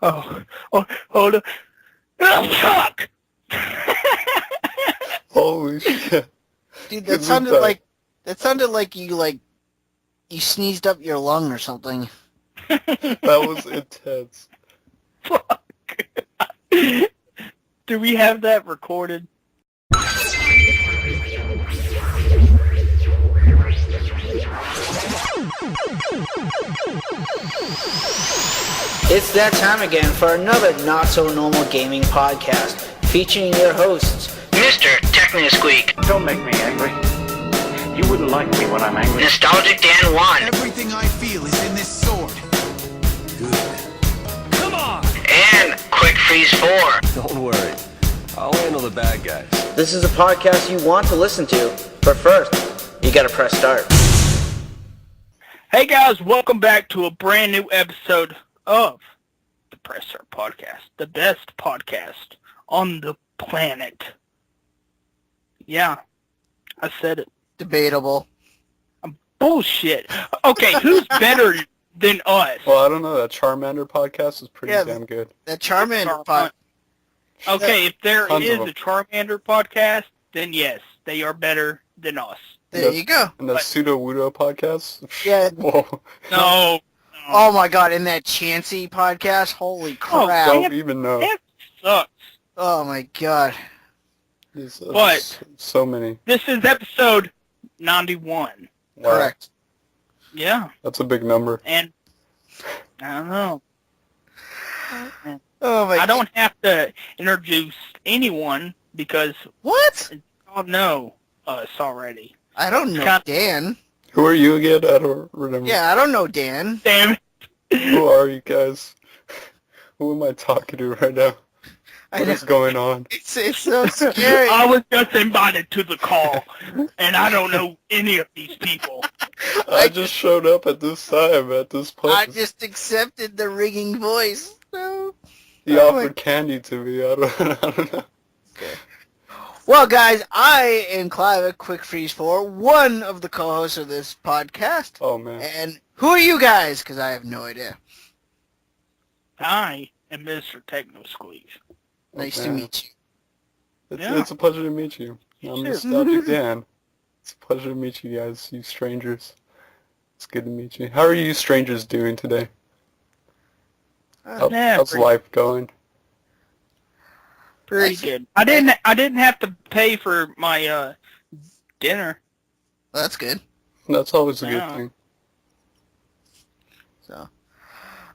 Oh, hold on. Oh, fuck! Holy shit. Dude, Good that sounded like you sneezed up your lung or something. That was intense. Fuck. Do we have that recorded? It's that time again for another not-so-normal gaming podcast, featuring your hosts, MrTechnoSqueek. Don't make me angry. You wouldn't like me when I'm angry. Nostalgic Dan 1. Everything I feel is in this sword. Good. Come on! And Quick Freeze 4. Don't worry. I'll handle the bad guys. This is a podcast you want to listen to, but first, you gotta press start. Hey guys, welcome back to a brand new episode of the Press Start Podcast, the best podcast on the planet. Yeah, I said it. Debatable. Bullshit. Okay, who's better than us? Well, I don't know. That Charmander podcast is pretty damn good. That Charmander podcast. Okay, if there Tons is of a Charmander podcast, then yes, they are better than us. There you go. And the Pseudo-Wudo podcast? Yeah. Whoa. No. Oh my god, in that Chansey podcast? Holy crap. Don't even know. That sucks. Oh my god. There's, But so many. This is episode 91. Wow. Correct. Yeah. That's a big number. And I don't know. Oh my god. I don't have to introduce anyone because What? y'all know us already. I don't know Can't- Dan. Who are you again? I don't remember. Yeah, I don't know Dan. Damn it. Who are you guys? Who am I talking to right now? I What know. is going on? It's so scary. I was just invited to the call, and I don't know any of these people. I just showed up at this time, at this place. I just accepted the ringing voice. So. He Oh my- offered candy to me. I don't know. Well, guys, I am Clive, Quick Freeze 4, one of the co-hosts of this podcast. Oh, man. And who are you guys? Because I have no idea. I am MrTechnoSqueek. Nice to man. meet you. It's a pleasure to meet you. I'm Sure. Nostalgic Dan. It's a pleasure to meet you guys, you strangers. It's good to meet you. How are you strangers doing today? How's life going? Pretty good. I didn't have to pay for my dinner. Well, that's good. That's always a good Yeah. thing. So,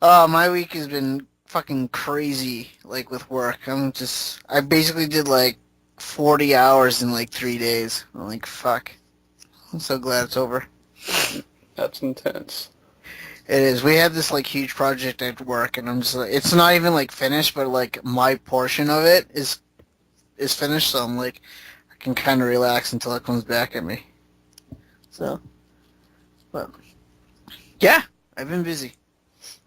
my week has been fucking crazy, like, with work. I basically did, like, 40 hours in, like, 3 days. I'm like, fuck. I'm so glad it's over. That's intense. It is. We had this, like, huge project at work, and I'm just like, it's not even, like, finished, but, like, my portion of it is finished, so I'm like, I can kind of relax until it comes back at me. So, but, yeah, I've been busy.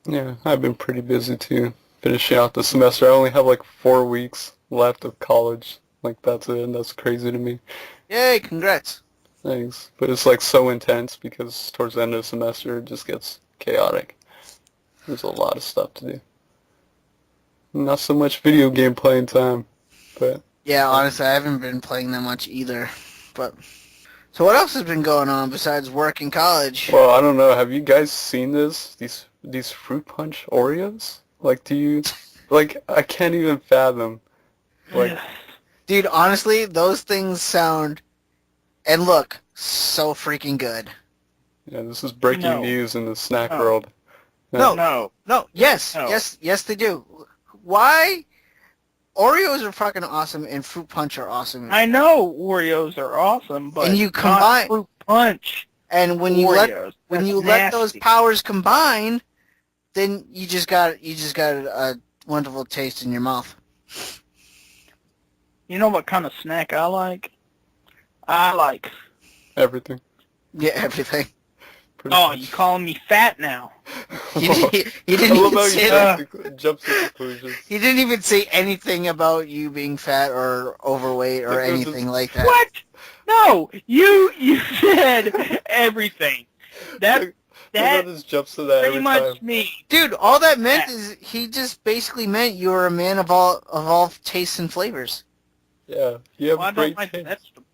Yeah, I've been pretty busy too. Finishing out the semester. I only have like 4 weeks left of college. Like, that's it, and that's crazy to me. Yay, congrats. Thanks. But it's like so intense because towards the end of the semester it just gets chaotic. There's a lot of stuff to do. Not so much video game playing time, but... Yeah, honestly, I haven't been playing that much either, but... So what else has been going on besides work and college? Well, I don't know. Have you guys seen this? These fruit punch Oreos? Like, do you... Like, I can't even fathom. Like... Dude, honestly, those things sound and look so freaking good. Yeah, this is breaking No. news in the snack No. world. No. Yes, No. yes, they do. Why? Oreos are fucking awesome, and fruit punch are awesome. I know Oreos are awesome, but And you not combine- fruit punch. And when you Oreos. let That's those nasty. powers combine, then you just got a wonderful taste in your mouth. You know what kind of snack I like? I like. Everything. Yeah, everything. Pretty Oh, much. you calling me fat now? He didn't I love even how say that. you jump to conclusions. He didn't even say anything about you being fat or overweight or It was anything just- like that. What? No, you said everything. That That just jumps to that pretty every much time. me. Dude, all that meant is he just basically meant you were a man of all tastes and flavors. Yeah, you have Well, I great don't like taste. vegetables.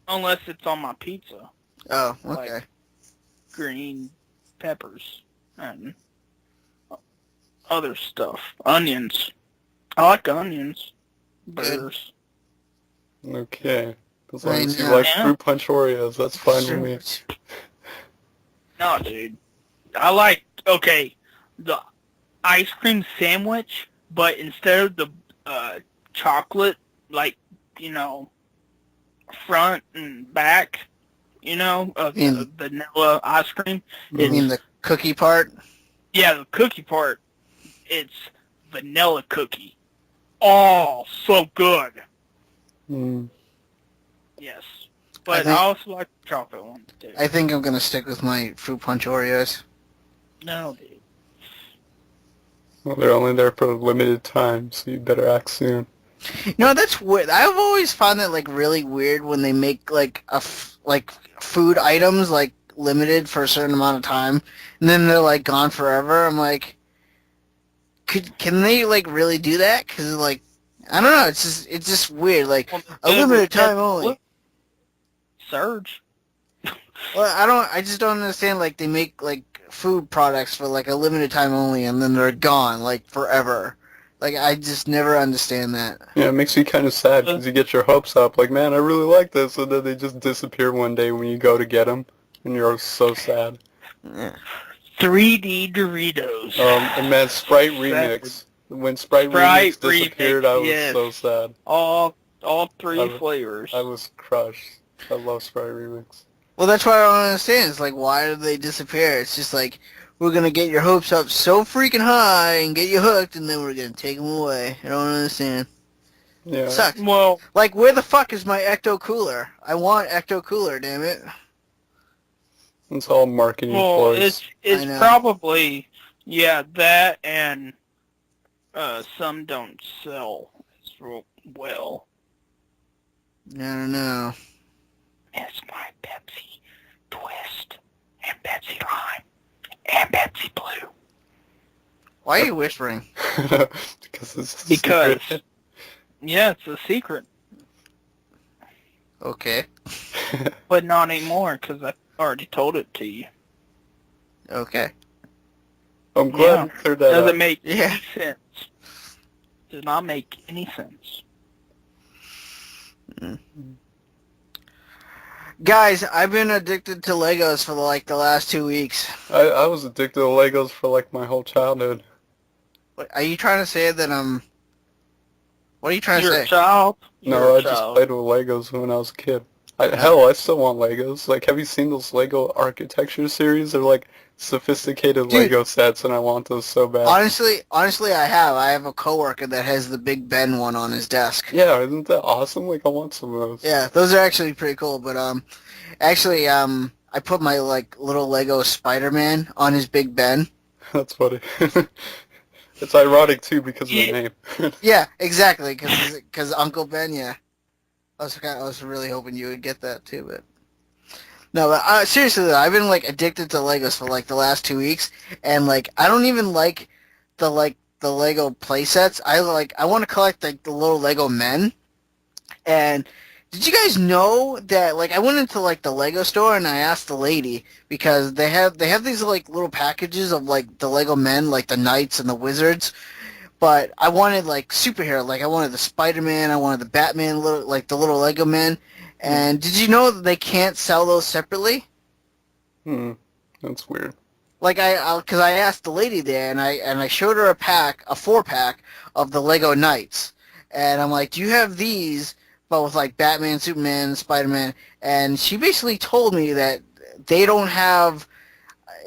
Unless it's on my pizza. Oh, Like okay. green peppers and other stuff. Onions. I like onions. Burgers. Okay. As long I as you know. like Yeah. fruit punch Oreos, that's fine with me. No, dude. I like, okay, the ice cream sandwich, but instead of the chocolate, like, front and back, of the vanilla ice cream, You mean the cookie part? yeah, the cookie part, it's vanilla cookie. Oh, so good. Mm. Yes. But I also like the chocolate ones, too. I think I'm gonna stick with my fruit punch Oreos. No, dude. Well, they're only there for a limited time, so you better act soon. No, that's weird. I've always found that like really weird when they make like like food items like limited for a certain amount of time, and then they're like gone forever. I'm like, can they like really do that? Because like I don't know. It's just weird. Like a limited time only. Surge. Well, I just don't understand. Like they make like food products for like a limited time only, and then they're gone like forever. Like I just never understand that. Yeah, it makes you kind of sad because you get your hopes up, like, man, I really like this, and then they just disappear one day when you go to get them, and you're so sad. Yeah. 3D Doritos. And man, Sprite Remix. When Sprite Remix disappeared, I was so sad. All three flavors. I was crushed. I love Sprite Remix. Well, that's what I don't understand. It's like, why did they disappear? It's just like, we're going to get your hopes up so freaking high and get you hooked, and then we're going to take them away. I don't understand. Yeah. Sucks. Well, like, where the fuck is my Ecto Cooler? I want Ecto Cooler, damn it. It's all marketing well, ploys. it's probably, that and some don't sell as well. I don't know. It's my Pepsi Twist and Pepsi Lime and Pepsi Blue. Why are you whispering? Because it's a secret. Yeah, it's a secret. Okay. But not anymore, because I already told it to you. Okay. I'm glad you cleared that Doesn't up. make any sense. Does not make any sense. Guys, I've been addicted to Legos for like the last 2 weeks. I was addicted to Legos for like my whole childhood. Are you trying to say that I'm... What are you trying to say? You're a child? No, I just played with Legos when I was a kid. Hell, I still want Legos. Like, have you seen those Lego architecture series? They're like sophisticated Lego sets, and I want those so bad. Honestly, I have. I have a coworker that has the Big Ben one on his desk. Yeah, isn't that awesome? Like, I want some of those. Yeah, those are actually pretty cool. But I put my like little Lego Spider-Man on his Big Ben. That's funny. It's ironic too because of the name. Yeah, exactly. Because Uncle Ben. Yeah, I was really hoping you would get that too, but no. But seriously though, I've been like addicted to Legos for like the last 2 weeks, and like I don't even like the Lego play sets. I want to collect like the little Lego men. And did you guys know that like I went into like the Lego store and I asked the lady because they have these like little packages of like the Lego men, like the knights and the wizards, but I wanted like superhero, like I wanted the Spider-Man, I wanted the Batman, like the little Lego men. And did you know that they can't sell those separately? That's weird. Like because I asked the lady there and I showed her a 4-pack of the Lego Knights, and I'm like, do you have these? But with like Batman, Superman, Spider-Man, and she basically told me that they don't have,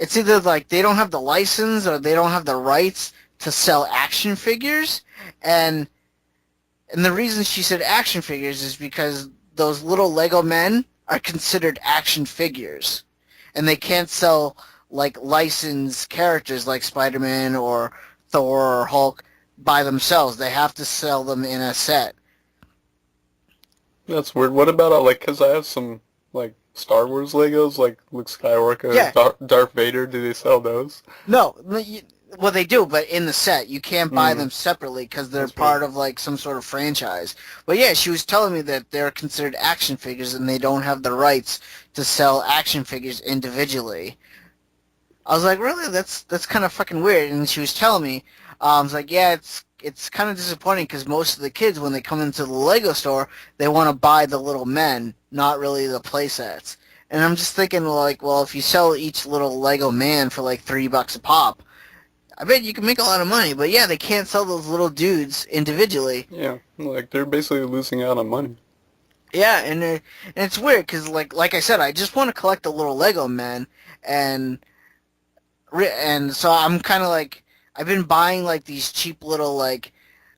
it's either like they don't have the license or they don't have the rights to sell action figures, and the reason she said action figures is because those little Lego men are considered action figures, and they can't sell like licensed characters like Spider-Man or Thor or Hulk by themselves. They have to sell them in a set. That's weird. What about, like, because I have some, like, Star Wars Legos, like Luke Skywalker, Yeah. Darth Vader? Do they sell those? No, well they do, but in the set you can't buy Mm. them separately because they're That's part weird. of like some sort of franchise. But yeah, she was telling me that they're considered action figures and they don't have the rights to sell action figures individually. I was like, really? That's kind of fucking weird. And she was telling me, I was like, yeah, it's kind of disappointing because most of the kids when they come into the Lego store, they want to buy the little men, not really the play sets. And I'm just thinking like, well, if you sell each little Lego man for like $3 a pop, I bet you can make a lot of money. But yeah, they can't sell those little dudes individually. Yeah, like they're basically losing out on money. Yeah, and it's weird because like I said, I just want to collect the little Lego men, and so I'm kind of like I've been buying like these cheap little like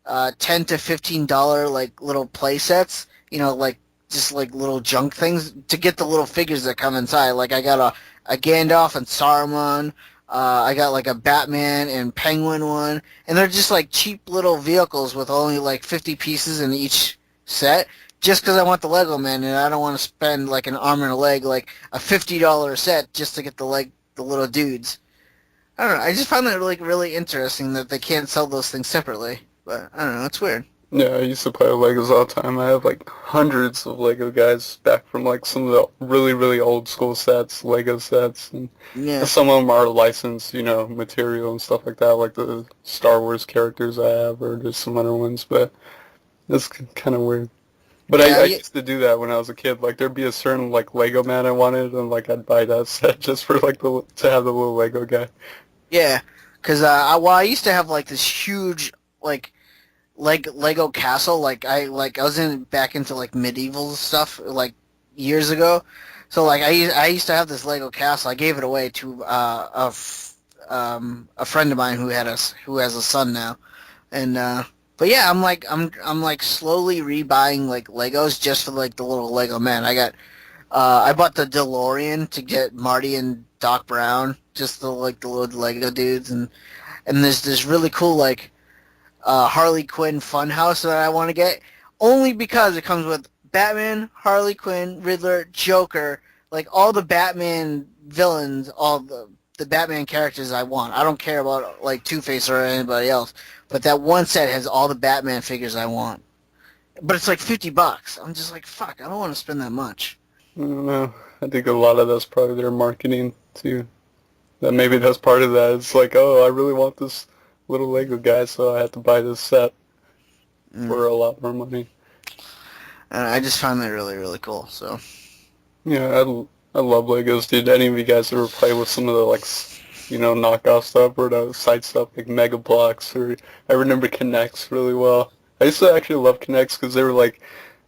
$10 to $15 like little play sets, like just like little junk things to get the little figures that come inside. Like I got a Gandalf and Saruman. I got like a Batman and Penguin one, and they're just like cheap little vehicles with only like 50 pieces in each set. Just because I want the Lego man, and I don't want to spend like an arm and a leg, like a $50 set just to get the little dudes. I don't know. I just found that really interesting that they can't sell those things separately. But I don't know. It's weird. Yeah, I used to play with Legos all the time. I have like hundreds of Lego guys back from like some of the really, really old school sets, Lego sets, and Yeah. some of them are licensed, material and stuff like that, like the Star Wars characters I have, or there's some other ones, but it's kind of weird. But Yeah. I used to do that when I was a kid. Like there'd be a certain like Lego man I wanted, and like I'd buy that set just for like to have the little Lego guy. Yeah. Because I used to have like this huge like Lego castle. I was back into like medieval stuff like years ago. So like I used to have this Lego castle. I gave it away to a friend of mine who has a son now, and but yeah, I'm like slowly rebuying like Legos just for like the little Lego man. I bought the DeLorean to get Marty and Doc Brown, just the little Lego dudes, and there's this really cool like Harley Quinn Funhouse that I want to get, only because it comes with Batman, Harley Quinn, Riddler, Joker, like all the Batman villains, all the Batman characters I want. I don't care about like Two-Face or anybody else, but that one set has all the Batman figures I want. But it's like $50. I'm just like, fuck, I don't want to spend that much. I don't know. I think a lot of that's probably their marketing too. That maybe that's part of that. It's like, oh, I really want this little Lego guy, so I have to buy this set for a lot more money. And I just find that really, really cool. So Yeah, I love Legos, dude. Any of you guys ever play with some of the like, knockoff stuff or the side stuff like Mega Blocks, or I remember Kinects really well. I used to actually love Kinects because they were like,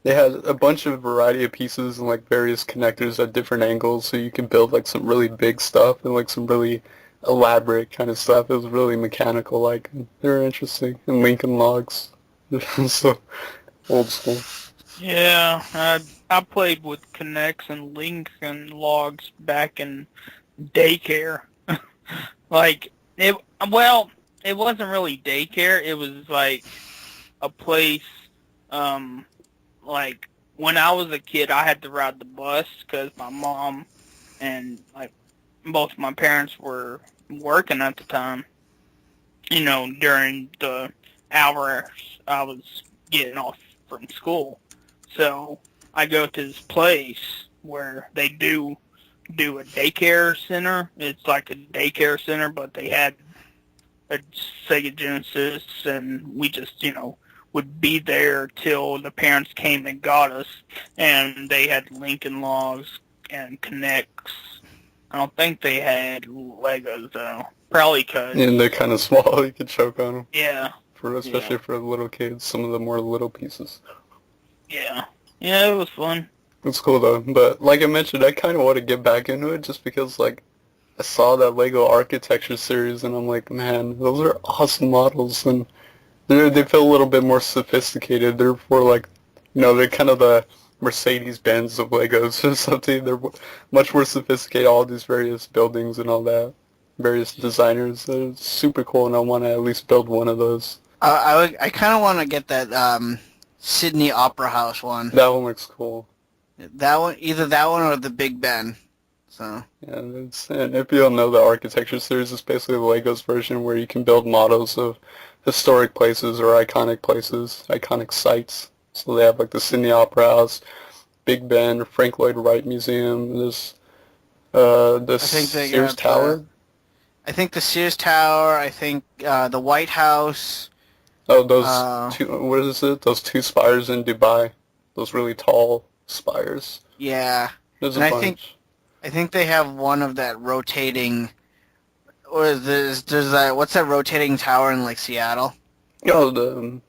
they had a bunch of variety of pieces and like various connectors at different angles, so you can build like some really big stuff and like some really elaborate kind of stuff. It was really mechanical like. They were interesting. And Lincoln Logs. So old school. Yeah, I played with Connects and Lincoln Logs back in daycare. Like it wasn't really daycare. It was like a place. Like when I was a kid, I had to ride the bus because my mom and like both my parents were working at the time. During the hours I was getting off from school. So I go to this place where they do a daycare center. It's like a daycare center, but they had a Sega Genesis, and we just, would be there till the parents came and got us, and they had Lincoln Logs and Connects. I don't think they had Legos, though. Probably because... And they're kind of small. You could choke on them. Yeah. Especially for little kids, some of the more little pieces. Yeah. Yeah, it was fun. It's cool though, but like I mentioned, I kind of want to get back into it just because like I saw that Lego Architecture series and I'm like, man, those are awesome models and they feel a little bit more sophisticated. They're for like, they're kind of the Mercedes-Benz of Legos or something. They're much more sophisticated, all these various buildings and all that, various designers. They're super cool and I want to at least build one of those. I kind of want to get that Sydney Opera House one. That one looks cool. Either that one or the Big Ben. So Yeah, and if you don't know the architecture series, it's basically the Legos version where you can build models of historic places or iconic places, iconic sites. So they have like the Sydney Opera House, Big Ben, Frank Lloyd Wright Museum. There's the I think they Sears got Tower. I think the Sears Tower. I think the White House. Oh, those two. What is it? Those two spires in Dubai. Those really tall spires. Yeah, There's and a bunch. I think they have one of that rotating. Or there's that what's that rotating tower in like Seattle? Oh, the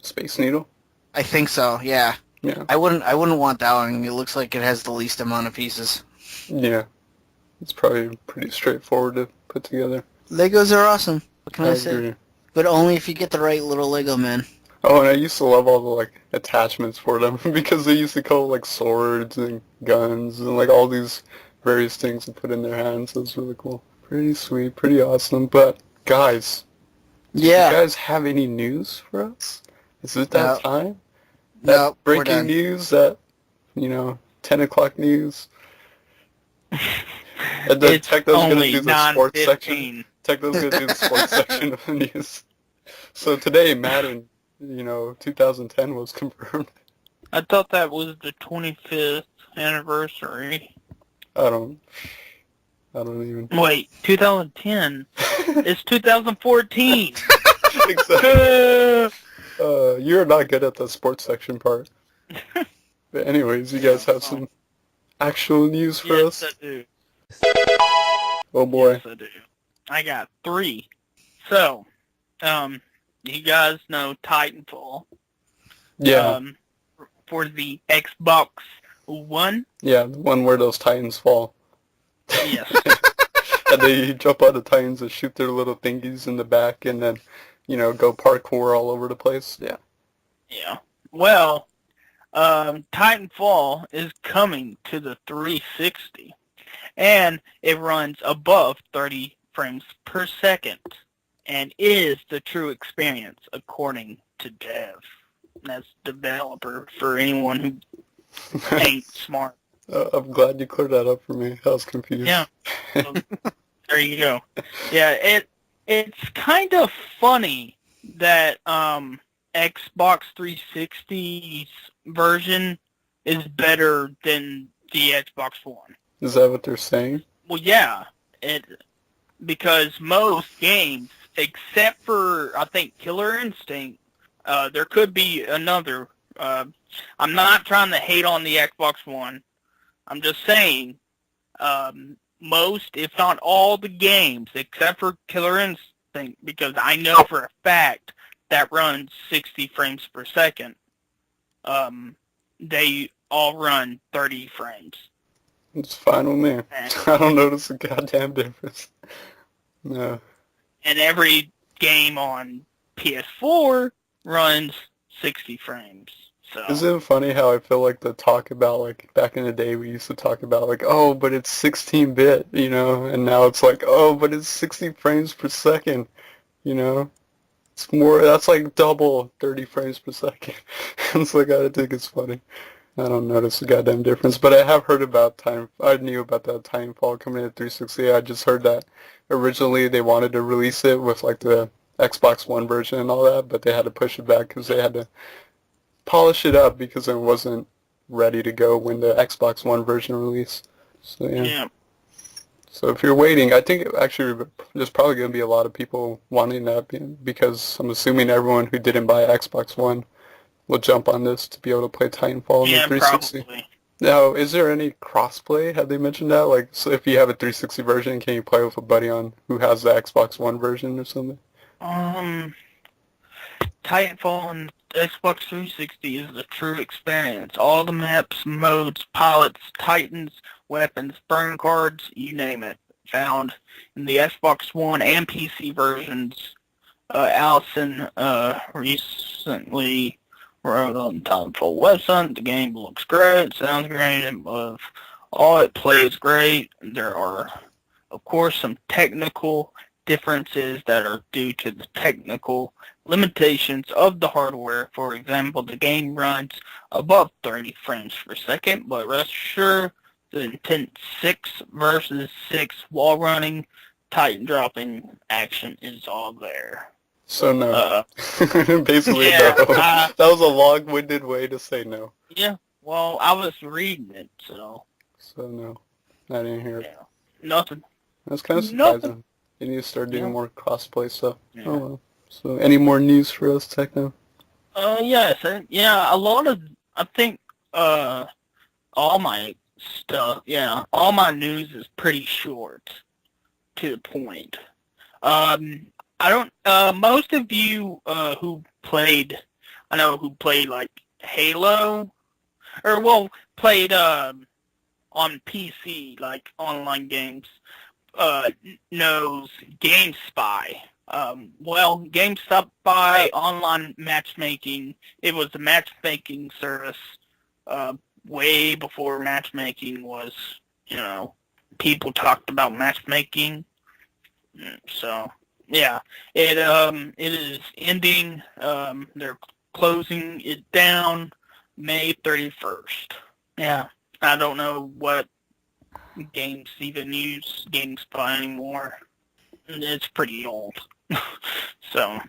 Space Needle. I think so. Yeah. Yeah. I wouldn't want that one. It looks like it has the least amount of pieces. Yeah. It's probably pretty straightforward to put together. Legos are awesome. What can I say? Agree. But only if you get the right little Lego man. Oh, and I used to love all the like attachments for them because they used to call like swords and guns and like all these various things to put in their hands. It was really cool. Pretty sweet, pretty awesome. But guys, do you guys have any news for us? Is it that time? That breaking news, that 10 o'clock news. And then It's Techno's gonna only do the sports 9:15. section. Techno's gonna do the sports section of the news. So today, Madden, 2010 was confirmed. I thought that was the 25th anniversary. I don't even. Wait, 2010? It's 2014. Exactly. You're not good at the sports section part. But anyways, you guys have some actual news for us? Yes, I do. Oh boy. Yes, I do. I got 3. So, you guys know Titanfall. Yeah. For the Xbox One. Yeah, the one where those Titans fall. Yes. And they jump out of Titans and shoot their little thingies in the back and then, go parkour all over the place. Yeah. Yeah. Well, Titanfall is coming to the 360. And it runs above 30 frames per second. And is the true experience, according to Dev. That's developer for anyone who ain't smart. I'm glad you cleared that up for me. I was confused. Yeah. So, there you go. Yeah, it's kind of funny that Xbox 360's version is better than the Xbox One. Is that what they're saying? Well, yeah, because most games, except for I think Killer Instinct, there could be another. I'm not trying to hate on the Xbox One. I'm just saying, most, if not all, the games, except for Killer Instinct, because I know for a fact that runs 60 frames per second, they all run 30 frames. It's fine with me. I don't notice a goddamn difference. No. And every game on PS4 runs 60 frames. So. Isn't it funny how I feel like the talk about, like, back in the day we used to talk about, like, oh, but it's 16-bit, and now it's like, oh, but it's 60 frames per second, It's more, that's like double 30 frames per second. It's like, I think it's funny. I don't notice the goddamn difference, but I have heard about I knew about that Titanfall coming to 360. I just heard that originally they wanted to release it with, like, the Xbox One version and all that, but they had to push it back because they had to polish it up because it wasn't ready to go when the Xbox One version released. So yeah. So if you're waiting, I think actually there's probably going to be a lot of people wanting that because I'm assuming everyone who didn't buy Xbox One will jump on this to be able to play Titanfall in the 360. Probably. Now, is there any crossplay? Have they mentioned that? Like, so if you have a 360 version, can you play with a buddy on who has the Xbox One version or something? Titanfall on Xbox 360 is the true experience. All the maps, modes, pilots, titans, weapons, burn cards, you name it, found in the Xbox One and PC versions. Allison recently wrote on Titanfall website, the game looks great, sounds great, and all it plays great. There are, of course, some technical differences that are due to the technical limitations of the hardware. For example, the game runs above 30 frames per second, but rest assured the intense 6 versus 6 wall running, Titan dropping action is all there. So no. Basically yeah, no. That was a long-winded way to say no. Yeah, well, I was reading it, so. So no. I didn't hear it. Yeah, nothing. That's kind of Nothing. surprising. They need to start doing Yeah. more crossplay stuff. Yeah. Oh well. So any more news for us, Techno? Yes, yeah, a lot of, I think, all my stuff, all my news is pretty short, to the point. I don't, most of you, who played, like, Halo, or, well, played, on PC, like, online games, knows GameSpy. Well, GameSpy online matchmaking, it was a matchmaking service, way before matchmaking was, people talked about matchmaking. So, yeah, it is ending, they're closing it down May 31st. Yeah, I don't know what games even use GameSpy anymore. It's pretty old. So,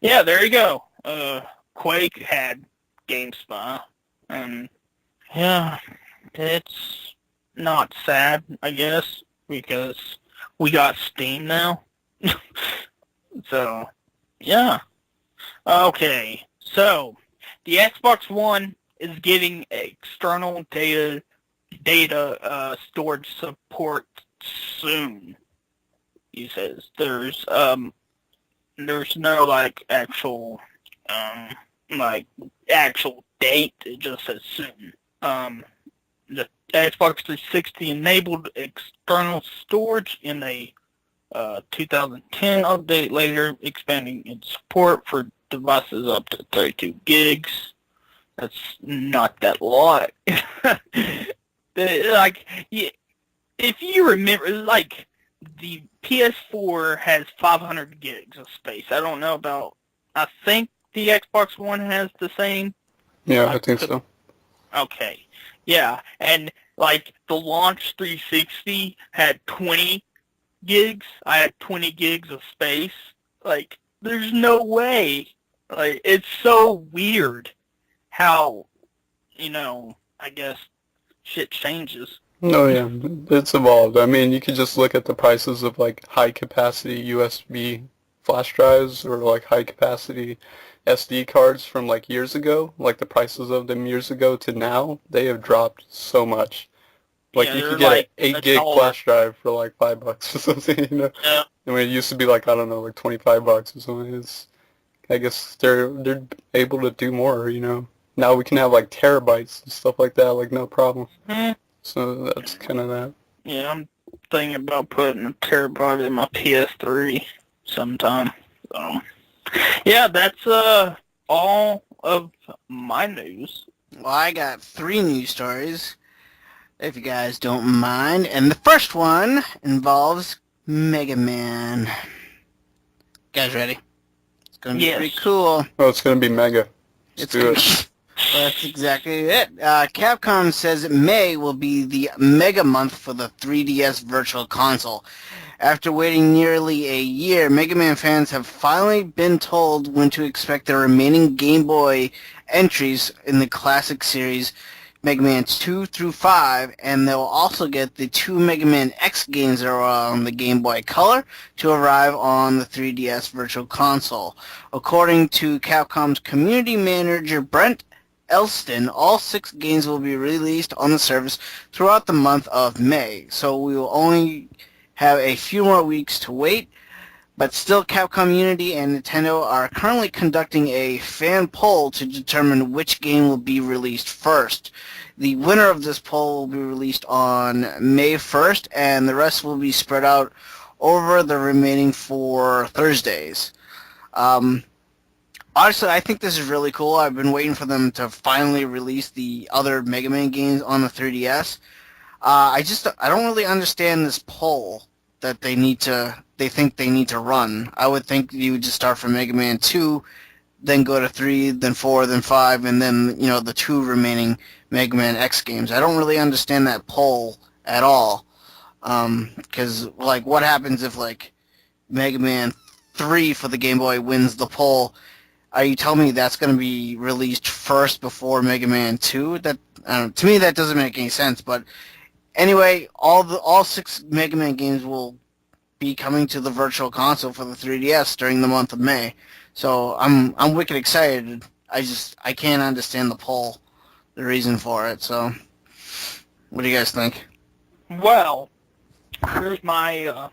yeah, there you go. Quake had GameSpy, and yeah, it's not sad, I guess, because we got Steam now. So, yeah. Okay, so the Xbox One is getting external data storage support soon. He says there's no like actual date. It just says soon. The Xbox 360 enabled external storage in a 2010 update, later expanding its support for devices up to 32 gigs. That's not that lot. If you remember, like, the PS4 has 500 gigs of space. I don't know about, I think the Xbox One has the same. Yeah, I think so. Okay. Yeah, and, like, the launch 360 had 20 gigs. I had 20 gigs of space. Like, there's no way. Like, it's so weird how, I guess shit changes. Oh yeah, it's evolved. I mean, you could just look at the prices of like high-capacity USB flash drives or like high-capacity SD cards from like years ago. Like the prices of them years ago to now, they have dropped so much. Like you could get like an 8 gig flash drive for like $5 or something, Yeah. I mean, it used to be like, I don't know, like $25 or something. I guess they're able to do more, Now we can have like terabytes and stuff like that, like no problem. Mm-hmm. So that's kind of that. Yeah, I'm thinking about putting a terabyte in my PS3 sometime. So, yeah, that's all of my news. Well, I got 3 news stories, if you guys don't mind. And the first one involves Mega Man. You guys ready? It's going to be pretty cool. Oh, it's going to be mega. Let's do it. Well, that's exactly it. Capcom says May will be the mega month for the 3DS Virtual Console. After waiting nearly a year, Mega Man fans have finally been told when to expect the remaining Game Boy entries in the classic series, Mega Man 2 through 5, and they'll also get the 2 Mega Man X games that are on the Game Boy Color to arrive on the 3DS Virtual Console. According to Capcom's community manager Brent Elston, all 6 games will be released on the service throughout the month of May, so we will only have a few more weeks to wait. But still, Capcom Unity and Nintendo are currently conducting a fan poll to determine which game will be released first. The winner of this poll will be released on May 1st, and the rest will be spread out over the remaining 4 Thursdays. Honestly, I think this is really cool. I've been waiting for them to finally release the other Mega Man games on the 3DS. I don't really understand this poll that they need to they think they need to run. I would think you would just start from Mega Man 2, then go to 3, then 4, then 5, and then, the 2 remaining Mega Man X games. I don't really understand that poll at all. Because, what happens if, Mega Man 3 for the Game Boy wins the poll? Are you telling me that's going to be released first before Mega Man 2? To me, that doesn't make any sense. But anyway, all 6 Mega Man games will be coming to the Virtual Console for the 3DS during the month of May. So I'm wicked excited. I can't understand the reason for it. So, what do you guys think? Well, here's my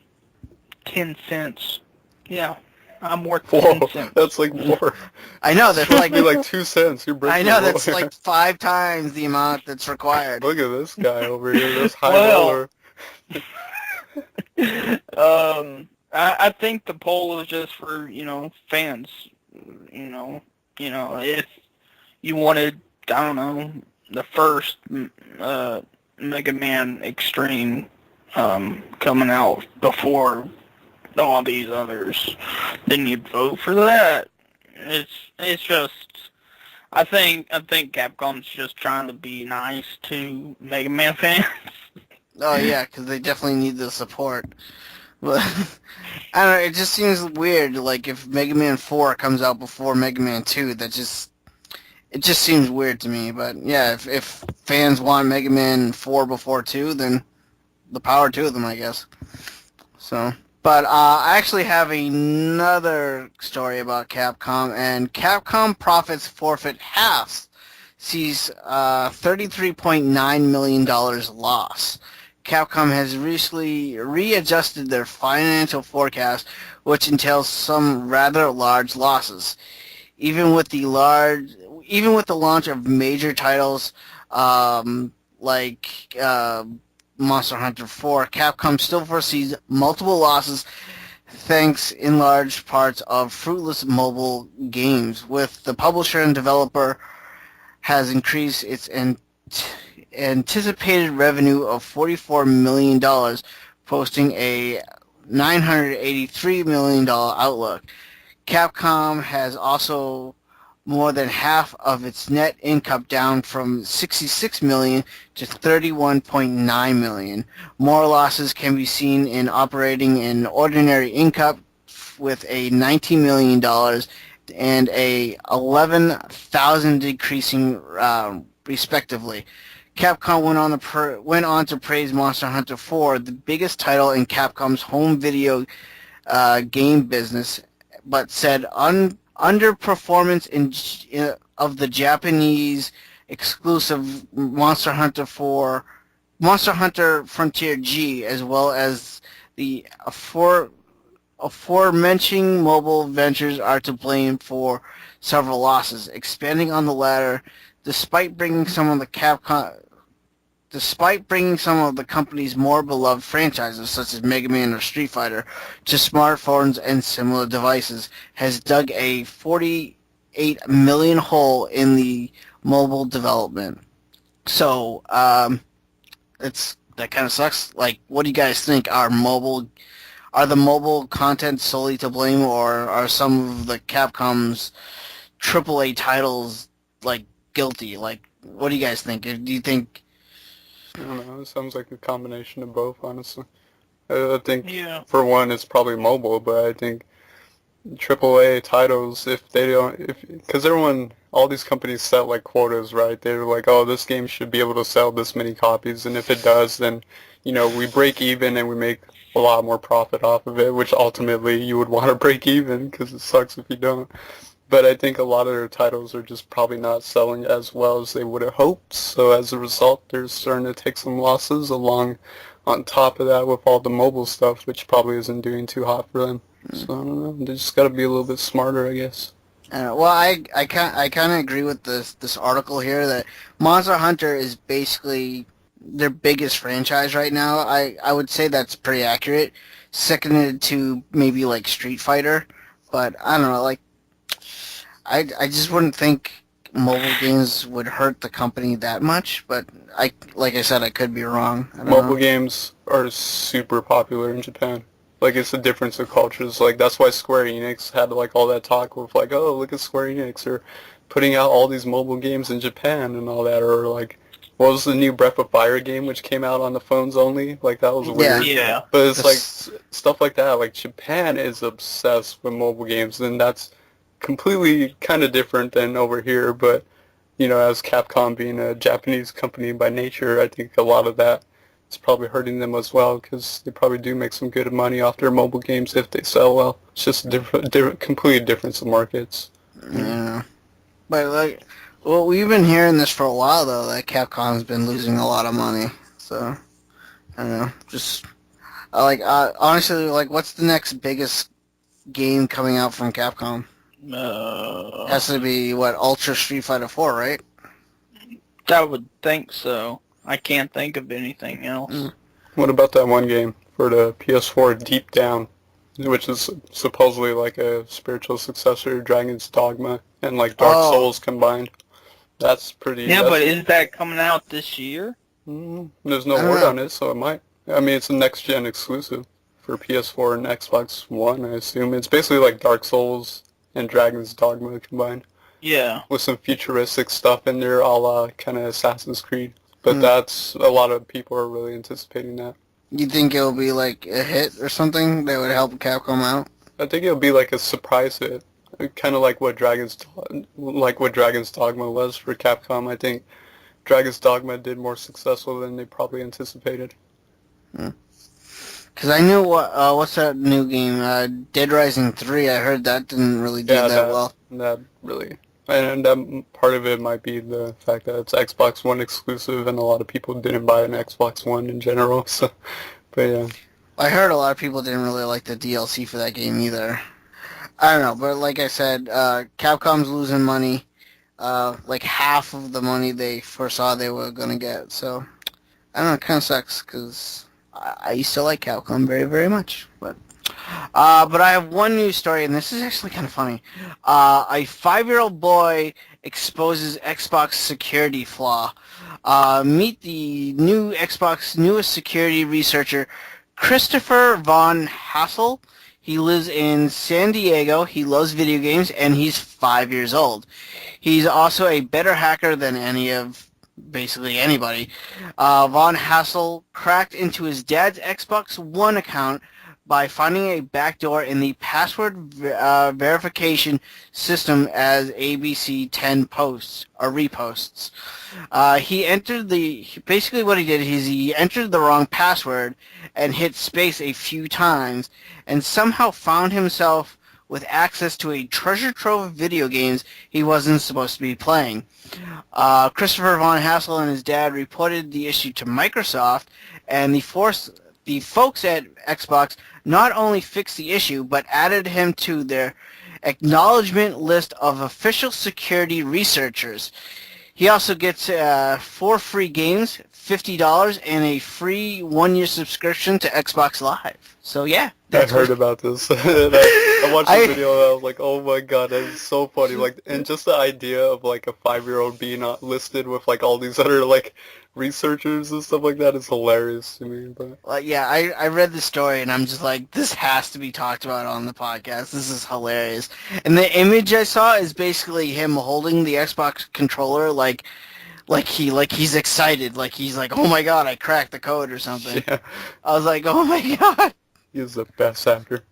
10 cents. Yeah, I'm worth 10 cents. That's like more. I know that's It's be like 2 cents. You're breaking I know the that's rule. like 5 times the amount that's required. Look at this guy over here. This high Well, roller. I think the poll is just for, fans. If you wanted, I don't know, the first Mega Man Extreme coming out before all these others, then you'd vote for that. It's just, I think Capcom's just trying to be nice to Mega Man fans. Oh yeah, because they definitely need the support. But I don't know. It just seems weird. Like if Mega Man 4 comes out before Mega Man 2, it just seems weird to me. But yeah, if fans want Mega Man 4 before 2, then the power to them, I guess. So, but I actually have another story about Capcom, and Capcom profits forfeit halves, sees $33.9 million loss. Capcom has recently readjusted their financial forecast, which entails some rather large losses. Even with the launch of major titles like Monster Hunter 4, Capcom still foresees multiple losses, thanks in large parts of fruitless mobile games. With the publisher and developer has increased its anticipated revenue of $44 million, posting a $983 million outlook. Capcom has also more than half of its net income, down from $66 million to $31.9 million. More losses can be seen in operating and ordinary income, with a $19 million and a $11,000 decreasing respectively. Capcom went on to praise Monster Hunter 4, the biggest title in Capcom's home video game business, but said underperformance of the Japanese exclusive Monster Hunter Frontier G, as well as the aforementioned mobile ventures, are to blame for several losses. Expanding on the latter, despite bringing some of the company's more beloved franchises, such as Mega Man or Street Fighter, to smartphones and similar devices, has dug a $48 million hole in the mobile development. So, that kind of sucks. Like, what do you guys think? Are the mobile content solely to blame, or are some of the Capcom's AAA titles, guilty? What do you guys think? Do you think... I don't know. It sounds like a combination of both, honestly. I think, Yeah. for one, it's probably mobile, but I think AAA titles, because all these companies set quotas, right? They're like, oh, this game should be able to sell this many copies, and if it does, then, we break even and we make a lot more profit off of it, which ultimately you would want to break even, because it sucks if you don't. But I think a lot of their titles are just probably not selling as well as they would have hoped. So as a result, they're starting to take some losses on top of that with all the mobile stuff, which probably isn't doing too hot for them. So I don't know. They just got to be a little bit smarter, I guess. Well, I kind of agree with this article here that Monster Hunter is basically their biggest franchise right now. I would say that's pretty accurate. Seconded to maybe Street Fighter, but I don't know. I just wouldn't think mobile games would hurt the company that much, but like I said, I could be wrong. I don't Mobile know. games are super popular in Japan. Like, it's a difference of cultures. Like, that's why Square Enix had, like, all that talk with, like, oh, look at Square Enix, or putting out all these mobile games in Japan and all that, or, like, what was the new Breath of Fire game which came out on the phones only? Like, that was weird. Yeah. But it's, like, This- stuff like that. Like, Japan is obsessed with mobile games, and that's completely kind of different than over here, but, you know, as Capcom being a Japanese company by nature, I think a lot of that is probably hurting them as well, because they probably do make some good money off their mobile games if they sell well. It's just a different, completely difference of markets. Yeah. But, like, well, we've been hearing this for a while, though, that Capcom's been losing a lot of money. So, I don't know. Just, honestly, like, what's the next biggest game coming out from Capcom? Has to be, what, Ultra Street Fighter 4, right? I would think so. I can't think of anything else. What about that one game for the PS4, Deep Down, which is supposedly like a spiritual successor to Dragon's Dogma and like Dark Oh. Souls combined? That's pretty... Yeah, that's, but is that coming out this year? there's no I don't word know. on it, so it might. I mean, it's a next-gen exclusive for PS4 and Xbox One, I assume. It's basically like Dark Souls and Dragon's Dogma combined, Yeah. with some futuristic stuff in there, a la kind of Assassin's Creed. But that's, a lot of people are really anticipating that. You think it'll be, like, a hit or something that would help Capcom out? I think it'll be like a surprise hit, kind of like what Dragon's Dogma was for Capcom. I think Dragon's Dogma did more successful than they probably anticipated. Because I knew what's that new game? Dead Rising 3, I heard that didn't really do that well. That really, and that part of it might be the fact that it's Xbox One exclusive, and a lot of people didn't buy an Xbox One in general. So, but yeah. I heard a lot of people didn't really like the DLC for that game either. I don't know, but like I said, Capcom's losing money, like half of the money they foresaw they were going to get. So, I don't know, it kind of sucks because I used to like Capcom very, very much. But I have one news story, and this is actually kind of funny. A 5-year-old boy exposes Xbox security flaw. Meet the new Xbox newest security researcher, Christopher Von Hassel. He lives in San Diego. He loves video games, and he's 5 years old. He's also a better hacker than basically anybody. Von Hassel cracked into his dad's Xbox One account by finding a backdoor in the password verification system as ABC 10 posts or reposts. Basically what he did is he entered the wrong password and hit space a few times and somehow found himself with access to a treasure trove of video games he wasn't supposed to be playing. Christopher Von Hassel and his dad reported the issue to Microsoft, and the folks at Xbox not only fixed the issue, but added him to their acknowledgement list of official security researchers. He also gets 4 free games, $50, and a free 1-year subscription to Xbox Live. So yeah, I heard about this. I watched the video and I was like, oh my god, that is so funny. Like, and just the idea of like a 5-year-old being listed with like all these other like researchers and stuff like that is hilarious to me. But yeah, I read the story and I'm just like, this has to be talked about on the podcast. This is hilarious. And the image I saw is basically him holding the Xbox controller like he's excited, like he's like, oh my god, I cracked the code or something. yeah, I was like, oh my god. he's the best actor.